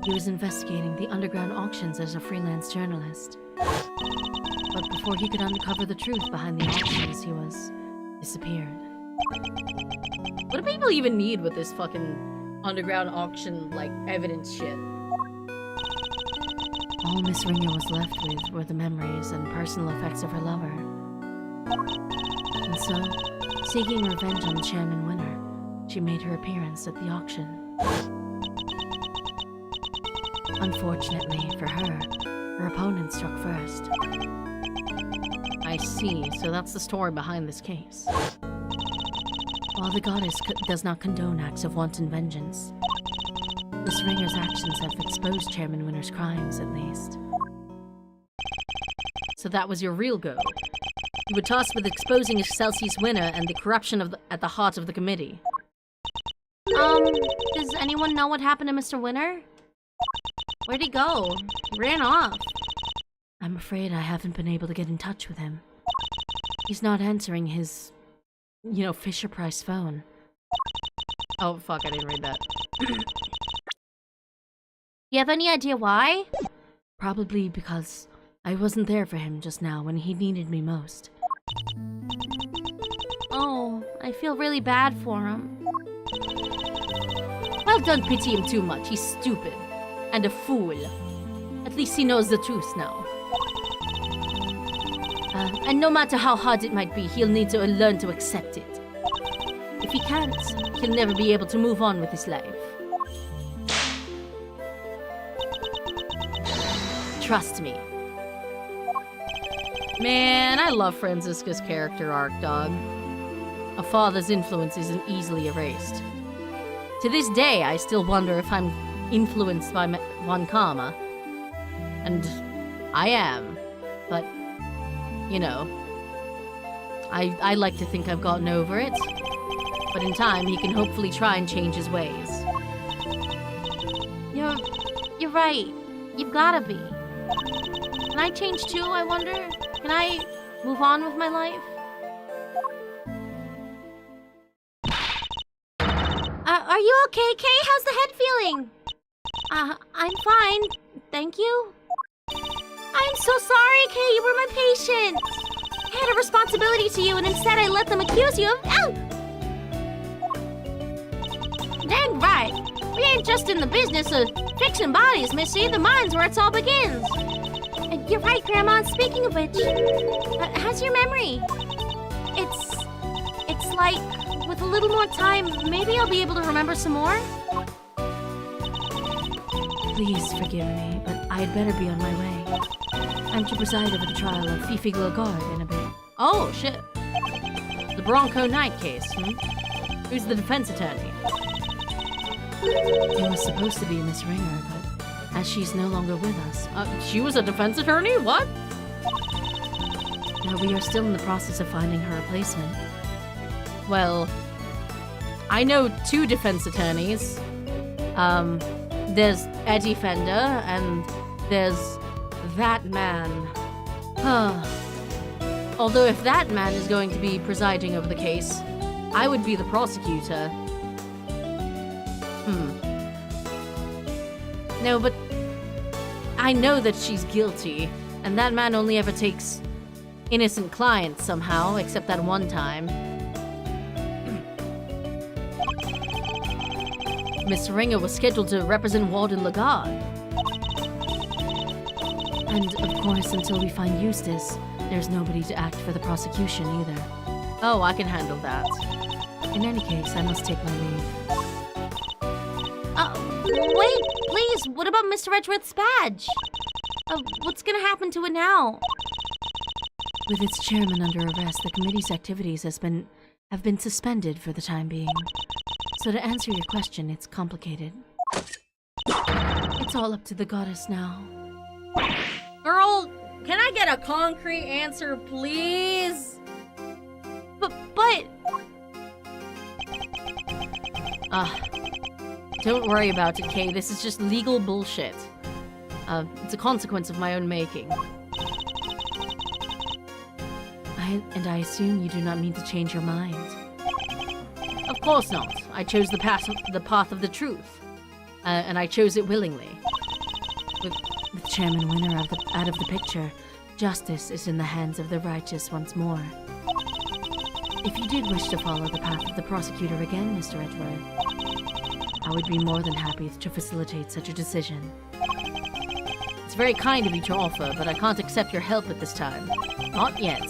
He was investigating the underground auctions as a freelance journalist. But before he could uncover the truth behind the auctions, he was disappeared. What do people even need with this fucking underground auction, like, evidence shit? All Miss Ringer was left with were the memories and personal effects of her lover. And so, seeking revenge on Chairman Winner, she made her appearance at the auction. Unfortunately for her opponent struck first. I see, so that's the story behind this case. While the goddess does not condone acts of wanton vengeance, Miss Ringer's actions have exposed Chairman Winner's crimes, at least. So that was your real goal? You were tasked with exposing Excelsius Winner and the corruption at the heart of the committee. Does anyone know what happened to Mr. Winner? Where'd he go? He ran off. I'm afraid I haven't been able to get in touch with him. He's not answering his, Fisher-Price phone. Oh, fuck, I didn't read that. You have any idea why? Probably because I wasn't there for him just now when he needed me most. Oh, I feel really bad for him. Well, don't pity him too much. He's stupid. And a fool. At least he knows the truth now. And no matter how hard it might be, he'll need to learn to accept it. If he can't, he'll never be able to move on with his life. Trust me. Man, I love Franziska's character arc, dog. A father's influence isn't easily erased. To this day, I still wonder if I'm influenced by Von Karma. And I am. But, I like to think I've gotten over it. But in time, he can hopefully try and change his ways. You're right. You've gotta be. Can I change too, I wonder? Can I move on with my life? Are you okay, Kay? How's the head feeling? I'm fine. Thank you. I'm so sorry, Kay. You were my patient. I had a responsibility to you, and instead I let them accuse you of... Ow! Dang right. We ain't just in the business of fixing bodies, Missy. The mind's where it all begins. You're right, Grandma. Speaking of which, how's your memory? It's like, with a little more time, maybe I'll be able to remember some more? Please forgive me, but I'd better be on my way. I'm to preside over the trial of Fifi Glogard in a bit. Oh, shit. The Bronco Knight case, Who's the defense attorney? It was supposed to be Miss Ringer, but as she's no longer with us... She was a defense attorney? What? No, we are still in the process of finding her replacement. Well, I know 2 defense attorneys. There's Eddie Fender, and there's that man. Although if that man is going to be presiding over the case, I would be the prosecutor. No, but I know that she's guilty, and that man only ever takes innocent clients somehow, except that one time. Miss Ringer was scheduled to represent Walden Lagarde. And, of course, until we find Eustace, there's nobody to act for the prosecution either. Oh, I can handle that. In any case, I must take my leave. Wait, please, what about Mr. Edgeworth's badge? What's gonna happen to it now? With its chairman under arrest, the committee's activities have been suspended for the time being. So to answer your question, it's complicated. It's all up to the goddess now. Girl, can I get a concrete answer, please? But... Don't worry about it, Kay. This is just legal bullshit. It's a consequence of my own making. I assume you do not mean to change your mind. Of course not. I chose the path of the truth. And I chose it willingly. With Chairman Winner out of the picture, justice is in the hands of the righteous once more. If you did wish to follow the path of the prosecutor again, Mr. Edgeworth, I would be more than happy to facilitate such a decision. It's very kind of you to offer, but I can't accept your help at this time. Not yet.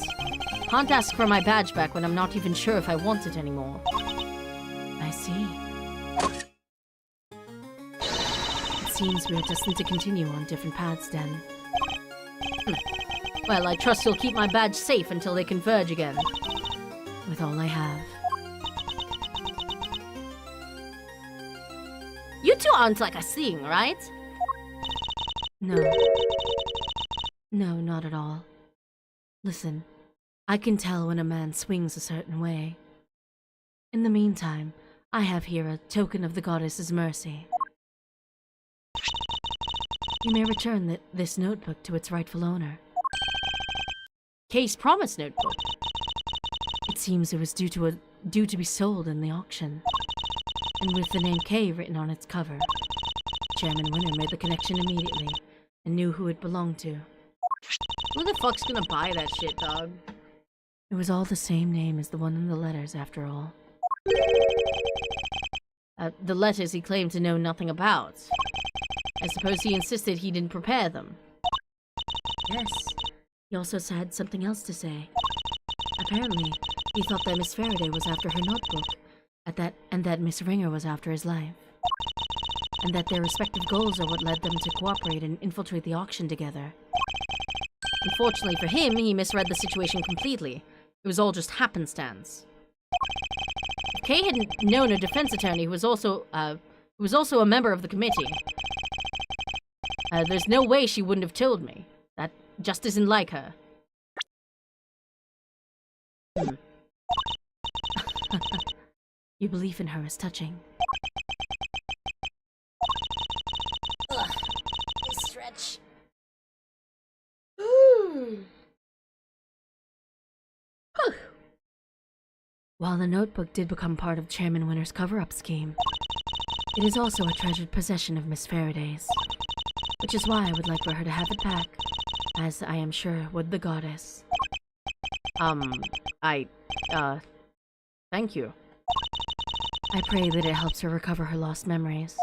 Can't ask for my badge back when I'm not even sure if I want it anymore. I see. It seems we are destined to continue on different paths, then. Well, I trust you'll keep my badge safe until they converge again. With all I have. You two aren't like a thing, right? No. No, not at all. Listen, I can tell when a man swings a certain way. In the meantime, I have here a token of the goddess's mercy. You may return this notebook to its rightful owner. Kay's promise notebook. It seems it was due to be sold in the auction, and with the name Kay written on its cover. Chairman Winner made the connection immediately and knew who it belonged to. Who the fuck's gonna buy that shit, dog? It was all the same name as the one in the letters, after all. The letters he claimed to know nothing about. I suppose he insisted he didn't prepare them. Yes, he also had something else to say. Apparently, he thought that Miss Faraday was after her notebook, and that Miss Ringer was after his life. And that their respective goals are what led them to cooperate and infiltrate the auction together. Unfortunately for him, he misread the situation completely. It was all just happenstance. If Kay had known a defense attorney who was also a member of the committee, there's no way she wouldn't have told me. That just isn't like her. Your belief in her is touching. Ugh. Stretch. While the notebook did become part of Chairman Winner's cover-up scheme, it is also a treasured possession of Miss Faraday's, which is why I would like for her to have it back, as I am sure would the goddess. Thank you. I pray that it helps her recover her lost memories.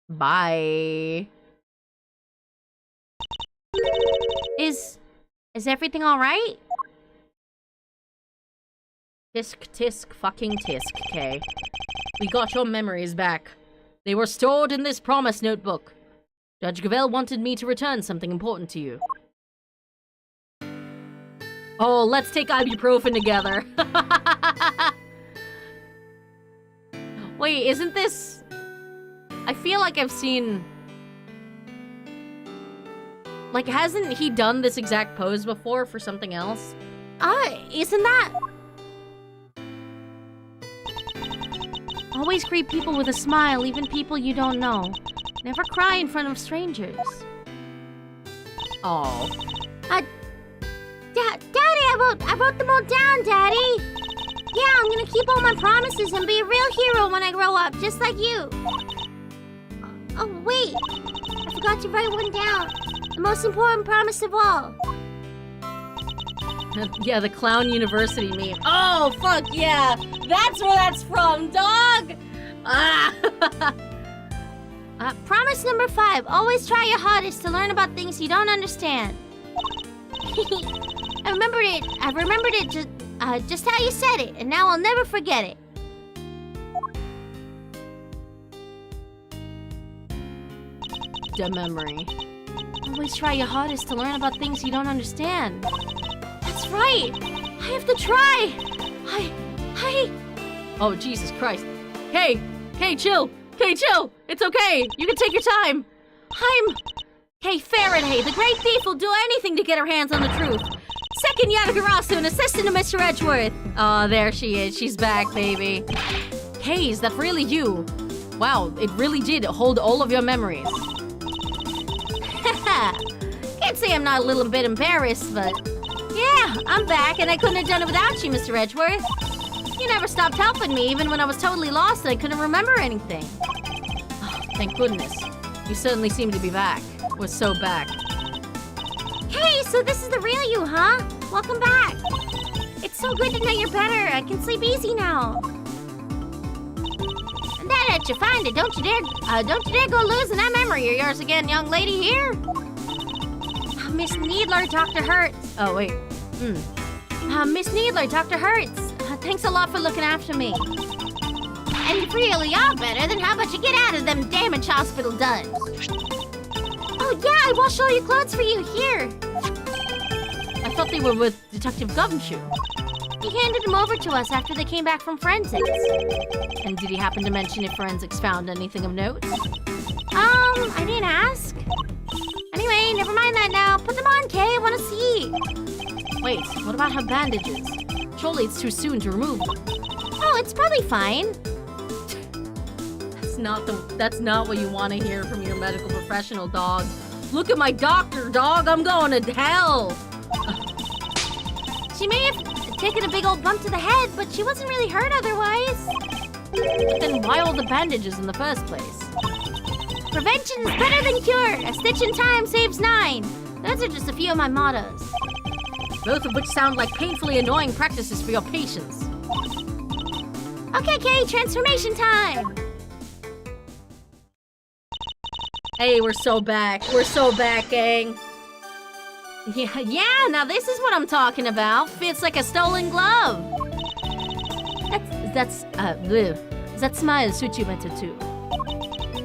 Bye. Is everything alright? Tisk, fucking tisk, Kay. We got your memories back. They were stored in this promise notebook. Judge Gravel wanted me to return something important to you. Oh, let's take ibuprofen together. Wait, isn't this... I feel like I've seen... Like, hasn't he done this exact pose before for something else? Isn't that... Always greet people with a smile, even people you don't know. Never cry in front of strangers. Oh. Daddy, I wrote them all down, Daddy. Yeah, I'm gonna keep all my promises and be a real hero when I grow up, just like you. Oh, wait. I forgot to write one down. The most important promise of all. Yeah, the Clown University meme. Oh, fuck yeah! That's where that's from, dog! Ah! Promise number 5. Always try your hardest to learn about things you don't understand. I remembered it just how you said it, and now I'll never forget it. The memory. Always try your hardest to learn about things you don't understand. That's right. I have to try. Oh, Jesus Christ. Hey, chill. Hey, chill. It's okay. You can take your time. Hey, Faraday, the great thief will do anything to get her hands on the truth. Second Yatagarasu, an assistant to Mr. Edgeworth. Oh, there she is. She's back, baby. Hey, is that really you? Wow, it really did hold all of your memories. Can't say I'm not a little bit embarrassed, but... Yeah, I'm back, and I couldn't have done it without you, Mr. Edgeworth. You never stopped helping me, even when I was totally lost and I couldn't remember anything. Oh, thank goodness. You certainly seem to be back. We're so back. Hey, so this is the real you, huh? Welcome back. It's so good to know you're better. I can sleep easy now. And that you find it. Don't you dare go losing that memory of yours again, young lady here. Miss Needler, Dr. Hertz. Oh, wait. Miss Needler, Dr. Hertz. Thanks a lot for looking after me. And if really are better, then how about you get out of them damage hospital duds? Oh yeah, I washed all your clothes for you. Here. I thought they were with Detective Gumshoe. He handed them over to us after they came back from forensics. And did he happen to mention if forensics found anything of note? I didn't ask. Anyway, never mind that now. Put them on, Kay. I want to see. Wait, what about her bandages? Surely it's too soon to remove them. Oh, it's probably fine. That's not what you want to hear from your medical professional, dog. Look at my doctor, dog. I'm going to hell. She may have taken a big old bump to the head, but she wasn't really hurt otherwise. Then why all the bandages in the first place? Prevention is better than cure. A stitch in time saves 9. Those are just a few of my mottos. Both of which sound like painfully annoying practices for your patients. Okay, Kay, transformation time. Hey, we're so back. We're so back, gang. Yeah, now this is what I'm talking about. Fits like a stolen glove. That smile suits you better too.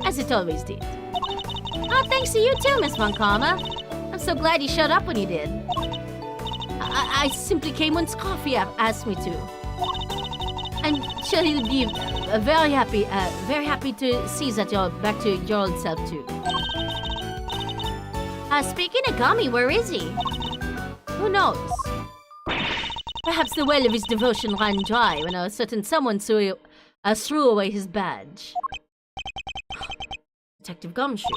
As it always did. Oh, thanks to you too, Miss Von Karma. I'm so glad you showed up when you did. I simply came when Scoffy asked me to. I'm sure he'll be very happy to see that you're back to your old self too. Speaking of Gummy, where is he? Who knows? Perhaps the well of his devotion ran dry when a certain someone threw away his badge. Detective Gumshoe.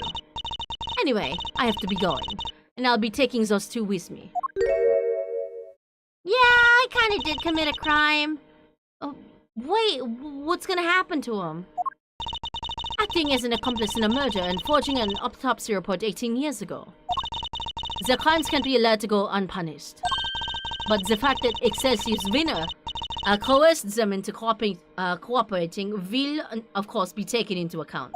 Anyway, I have to be going, and I'll be taking those two with me. Yeah, I kinda did commit a crime. Oh, wait, what's gonna happen to him? Acting as an accomplice in a murder and forging an autopsy report 18 years ago. The crimes can't be allowed to go unpunished. But the fact that Excelsior's winner coerced them into cooperating will, of course, be taken into account.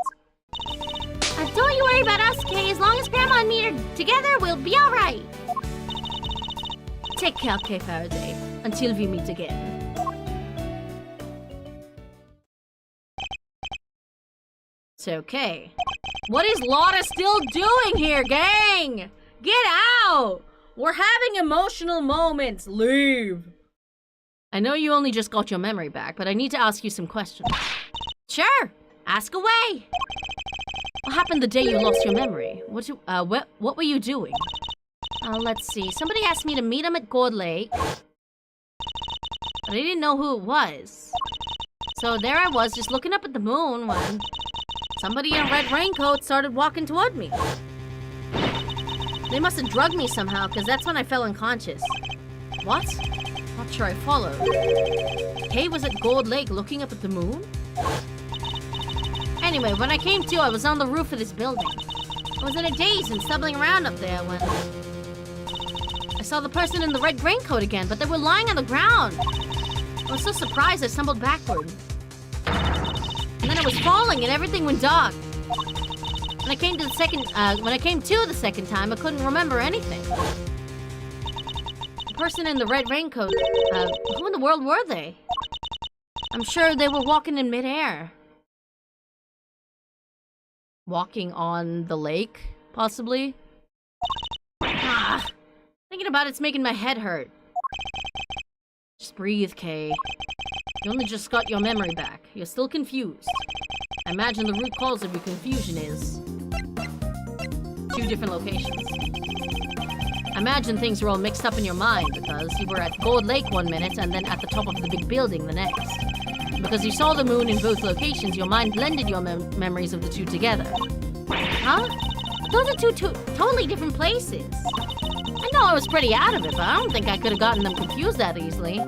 Don't you worry about us, Kay. As long as Grandma and me are together, we'll be alright. Take care, Kay Faraday, until we meet again. So, okay. What is Lotta still doing here, gang? Get out! We're having emotional moments. Leave. I know you only just got your memory back, but I need to ask you some questions. Sure. Ask away. What happened the day you lost your memory? What were you doing? Let's see. Somebody asked me to meet him at Gold Lake. But I didn't know who it was. So there I was, just looking up at the moon when somebody in a red raincoat started walking toward me. They must have drugged me somehow, because that's when I fell unconscious. What? Not sure I followed. Kay was at Gold Lake looking up at the moon? Anyway, when I came to, I was on the roof of this building. I was in a daze and stumbling around up there when I saw the person in the red raincoat again, but they were lying on the ground. I was so surprised I stumbled backward. And then I was falling and everything went dark. When I came to the second time, I couldn't remember anything. The person in the red raincoat, who in the world were they? I'm sure they were walking in midair. Walking on the lake, possibly? Thinking about it's making my head hurt. Just breathe, Kay. You only just got your memory back. You're still confused. I imagine the root cause of your confusion is 2 different locations. I imagine things were all mixed up in your mind because you were at Gold Lake one minute and then at the top of the big building the next. Because you saw the moon in both locations, your mind blended your memories of the 2 together. Huh? Those are 2 totally different places. I know I was pretty out of it, but I don't think I could have gotten them confused that easily.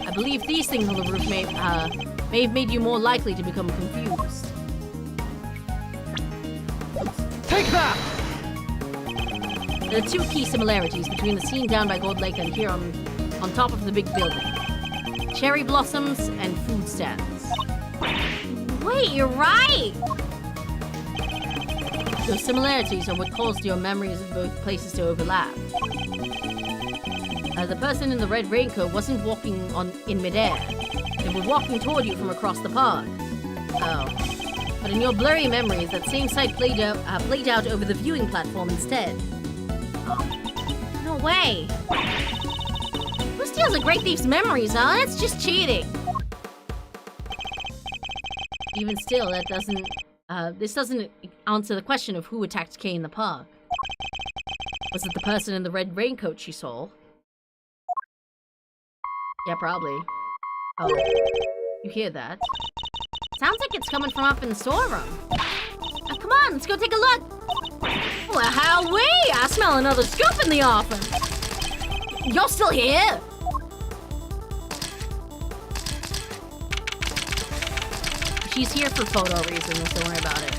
I believe these things on the roof may have made you more likely to become confused. Take that! There are 2 key similarities between the scene down by Gold Lake and here on top of the big building. Cherry blossoms and food stands. Wait, you're right! Those similarities are what caused your memories of both places to overlap. The person in the red raincoat wasn't walking in midair. They were walking toward you from across the park. Oh. But in your blurry memories, that same sight played out over the viewing platform instead. No way! Who steals a great thief's memories, huh? That's just cheating! Even still, this doesn't answer the question of who attacked Kay in the park. Was it the person in the red raincoat she saw? Yeah, probably. Oh, you hear that? Sounds like it's coming from up in the storeroom. Now, come on, let's go take a look. Well, howee! I smell another scoop in the office. You're still here? She's here for photo reasons, don't worry about it.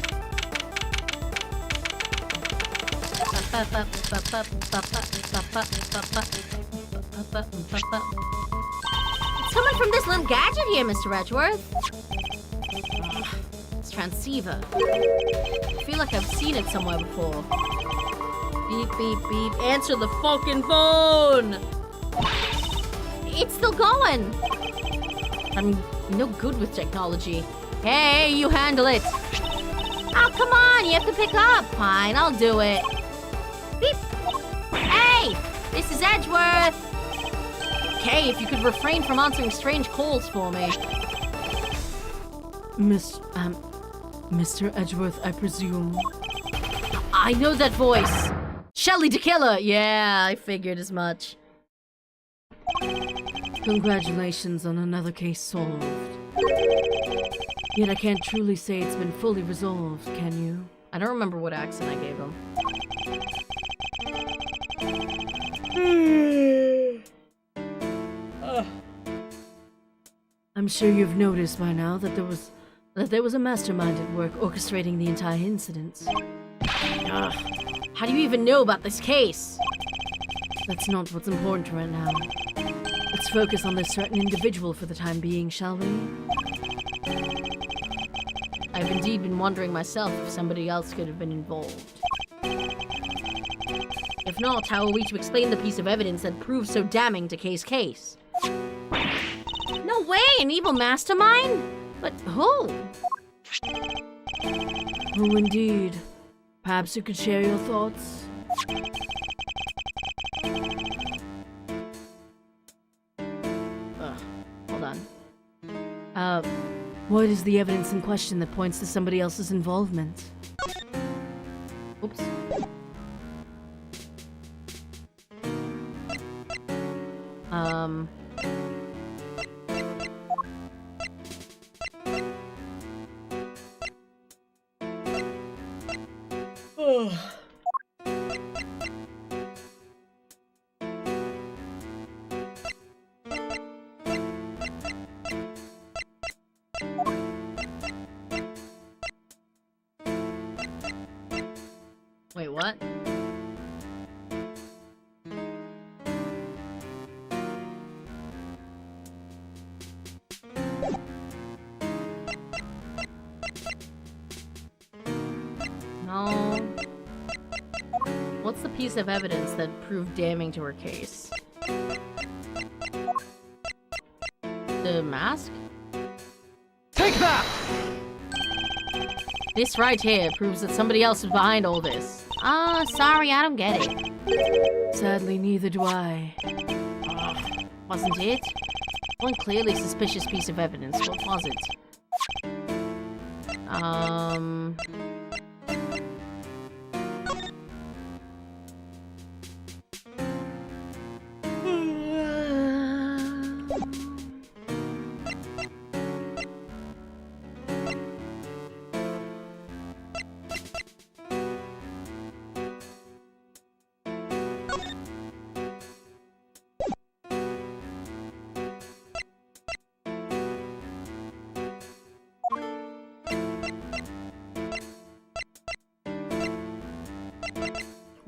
It's coming from this little gadget here, Mr. Edgeworth. It's transceiver. I feel like I've seen it somewhere before. Beep, beep, beep. Answer the fucking phone! It's still going. I'm no good with technology. Hey, you handle it. Oh, come on, you have to pick up. Fine, I'll do it. Beep. Hey, this is Edgeworth. Okay, if you could refrain from answering strange calls for me. Mr. Edgeworth, I presume. I know that voice. Shelly the Killer. Yeah, I figured as much. Congratulations on another case solved. Yet I can't truly say it's been fully resolved, can you? I don't remember what accent I gave him. I'm sure you've noticed by now that there was a mastermind at work orchestrating the entire incident. Ugh. How do you even know about this case? That's not what's important right now. Let's focus on this certain individual for the time being, shall we? I've indeed been wondering myself if somebody else could have been involved. If not, how are we to explain the piece of evidence that proves so damning to Kay's case? No way, an evil mastermind? But who? Oh, indeed. Perhaps you could share your thoughts? Hold on. What is the evidence in question that points to somebody else's involvement? Oops. Wait, what? No. What's the piece of evidence that proved damning to her case? The mask? Take that! This right here proves that somebody else is behind all this. Sorry, I don't get it. Sadly, neither do I. Wasn't it? One clearly suspicious piece of evidence. What was it?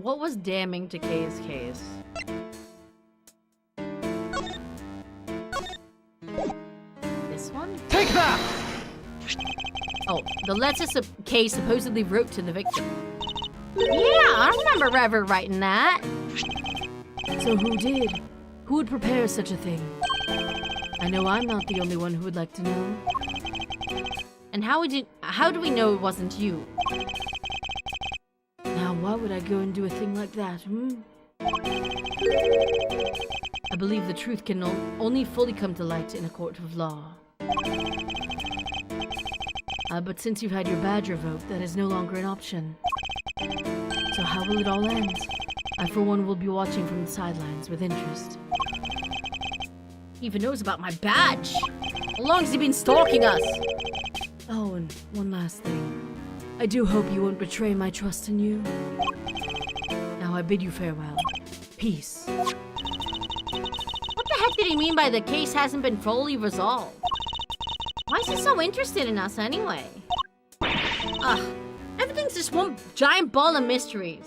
What was damning to Kay's case? This one? Take that! Oh, the letter Kay supposedly wrote to the victim. Yeah, I remember ever writing that. So who did? Who would prepare such a thing? I know I'm not the only one who would like to know. And how do we know it wasn't you? Now, why would I go and do a thing like that, I believe the truth can only fully come to light in a court of law. But since you've had your badge revoked, that is no longer an option. So how will it all end? I, for one, will be watching from the sidelines with interest. He even knows about my badge. How long has he been stalking us? Oh, and one last thing. I do hope you won't betray my trust in you. Now I bid you farewell. Peace. What the heck did he mean by the case hasn't been fully resolved? Why is he so interested in us anyway? Ugh, everything's just one giant ball of mysteries.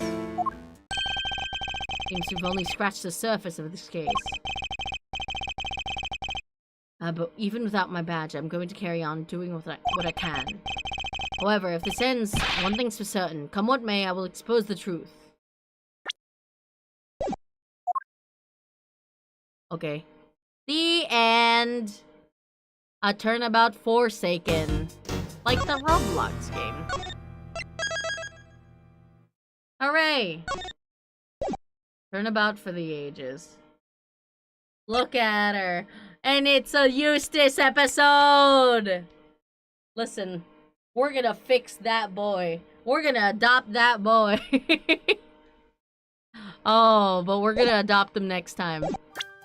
Seems we've only scratched the surface of this case. But even without my badge, I'm going to carry on doing what I can. However, if this ends, one thing's for certain. Come what may, I will expose the truth. Okay. The end. A turnabout Forsaken. Like the Roblox game. Hooray! Turnabout for the ages. Look at her. And it's a Eustace episode! Listen, we're gonna fix that boy. We're gonna adopt that boy. Oh, but we're gonna adopt him next time.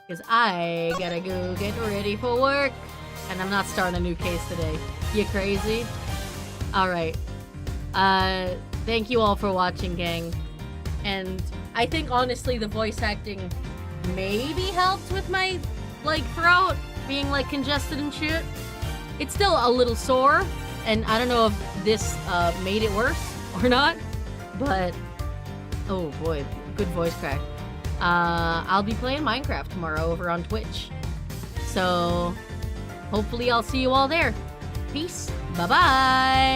Because I gotta go get ready for work. And I'm not starting a new case today. You crazy? Alright. Thank you all for watching, gang. And I think, honestly, the voice acting maybe helped with my, like, throat being, like, congested and shit. It's still a little sore. And I don't know if this made it worse or not. But, oh boy, good voice crack. I'll be playing Minecraft tomorrow over on Twitch. So, hopefully I'll see you all there. Peace. Bye-bye.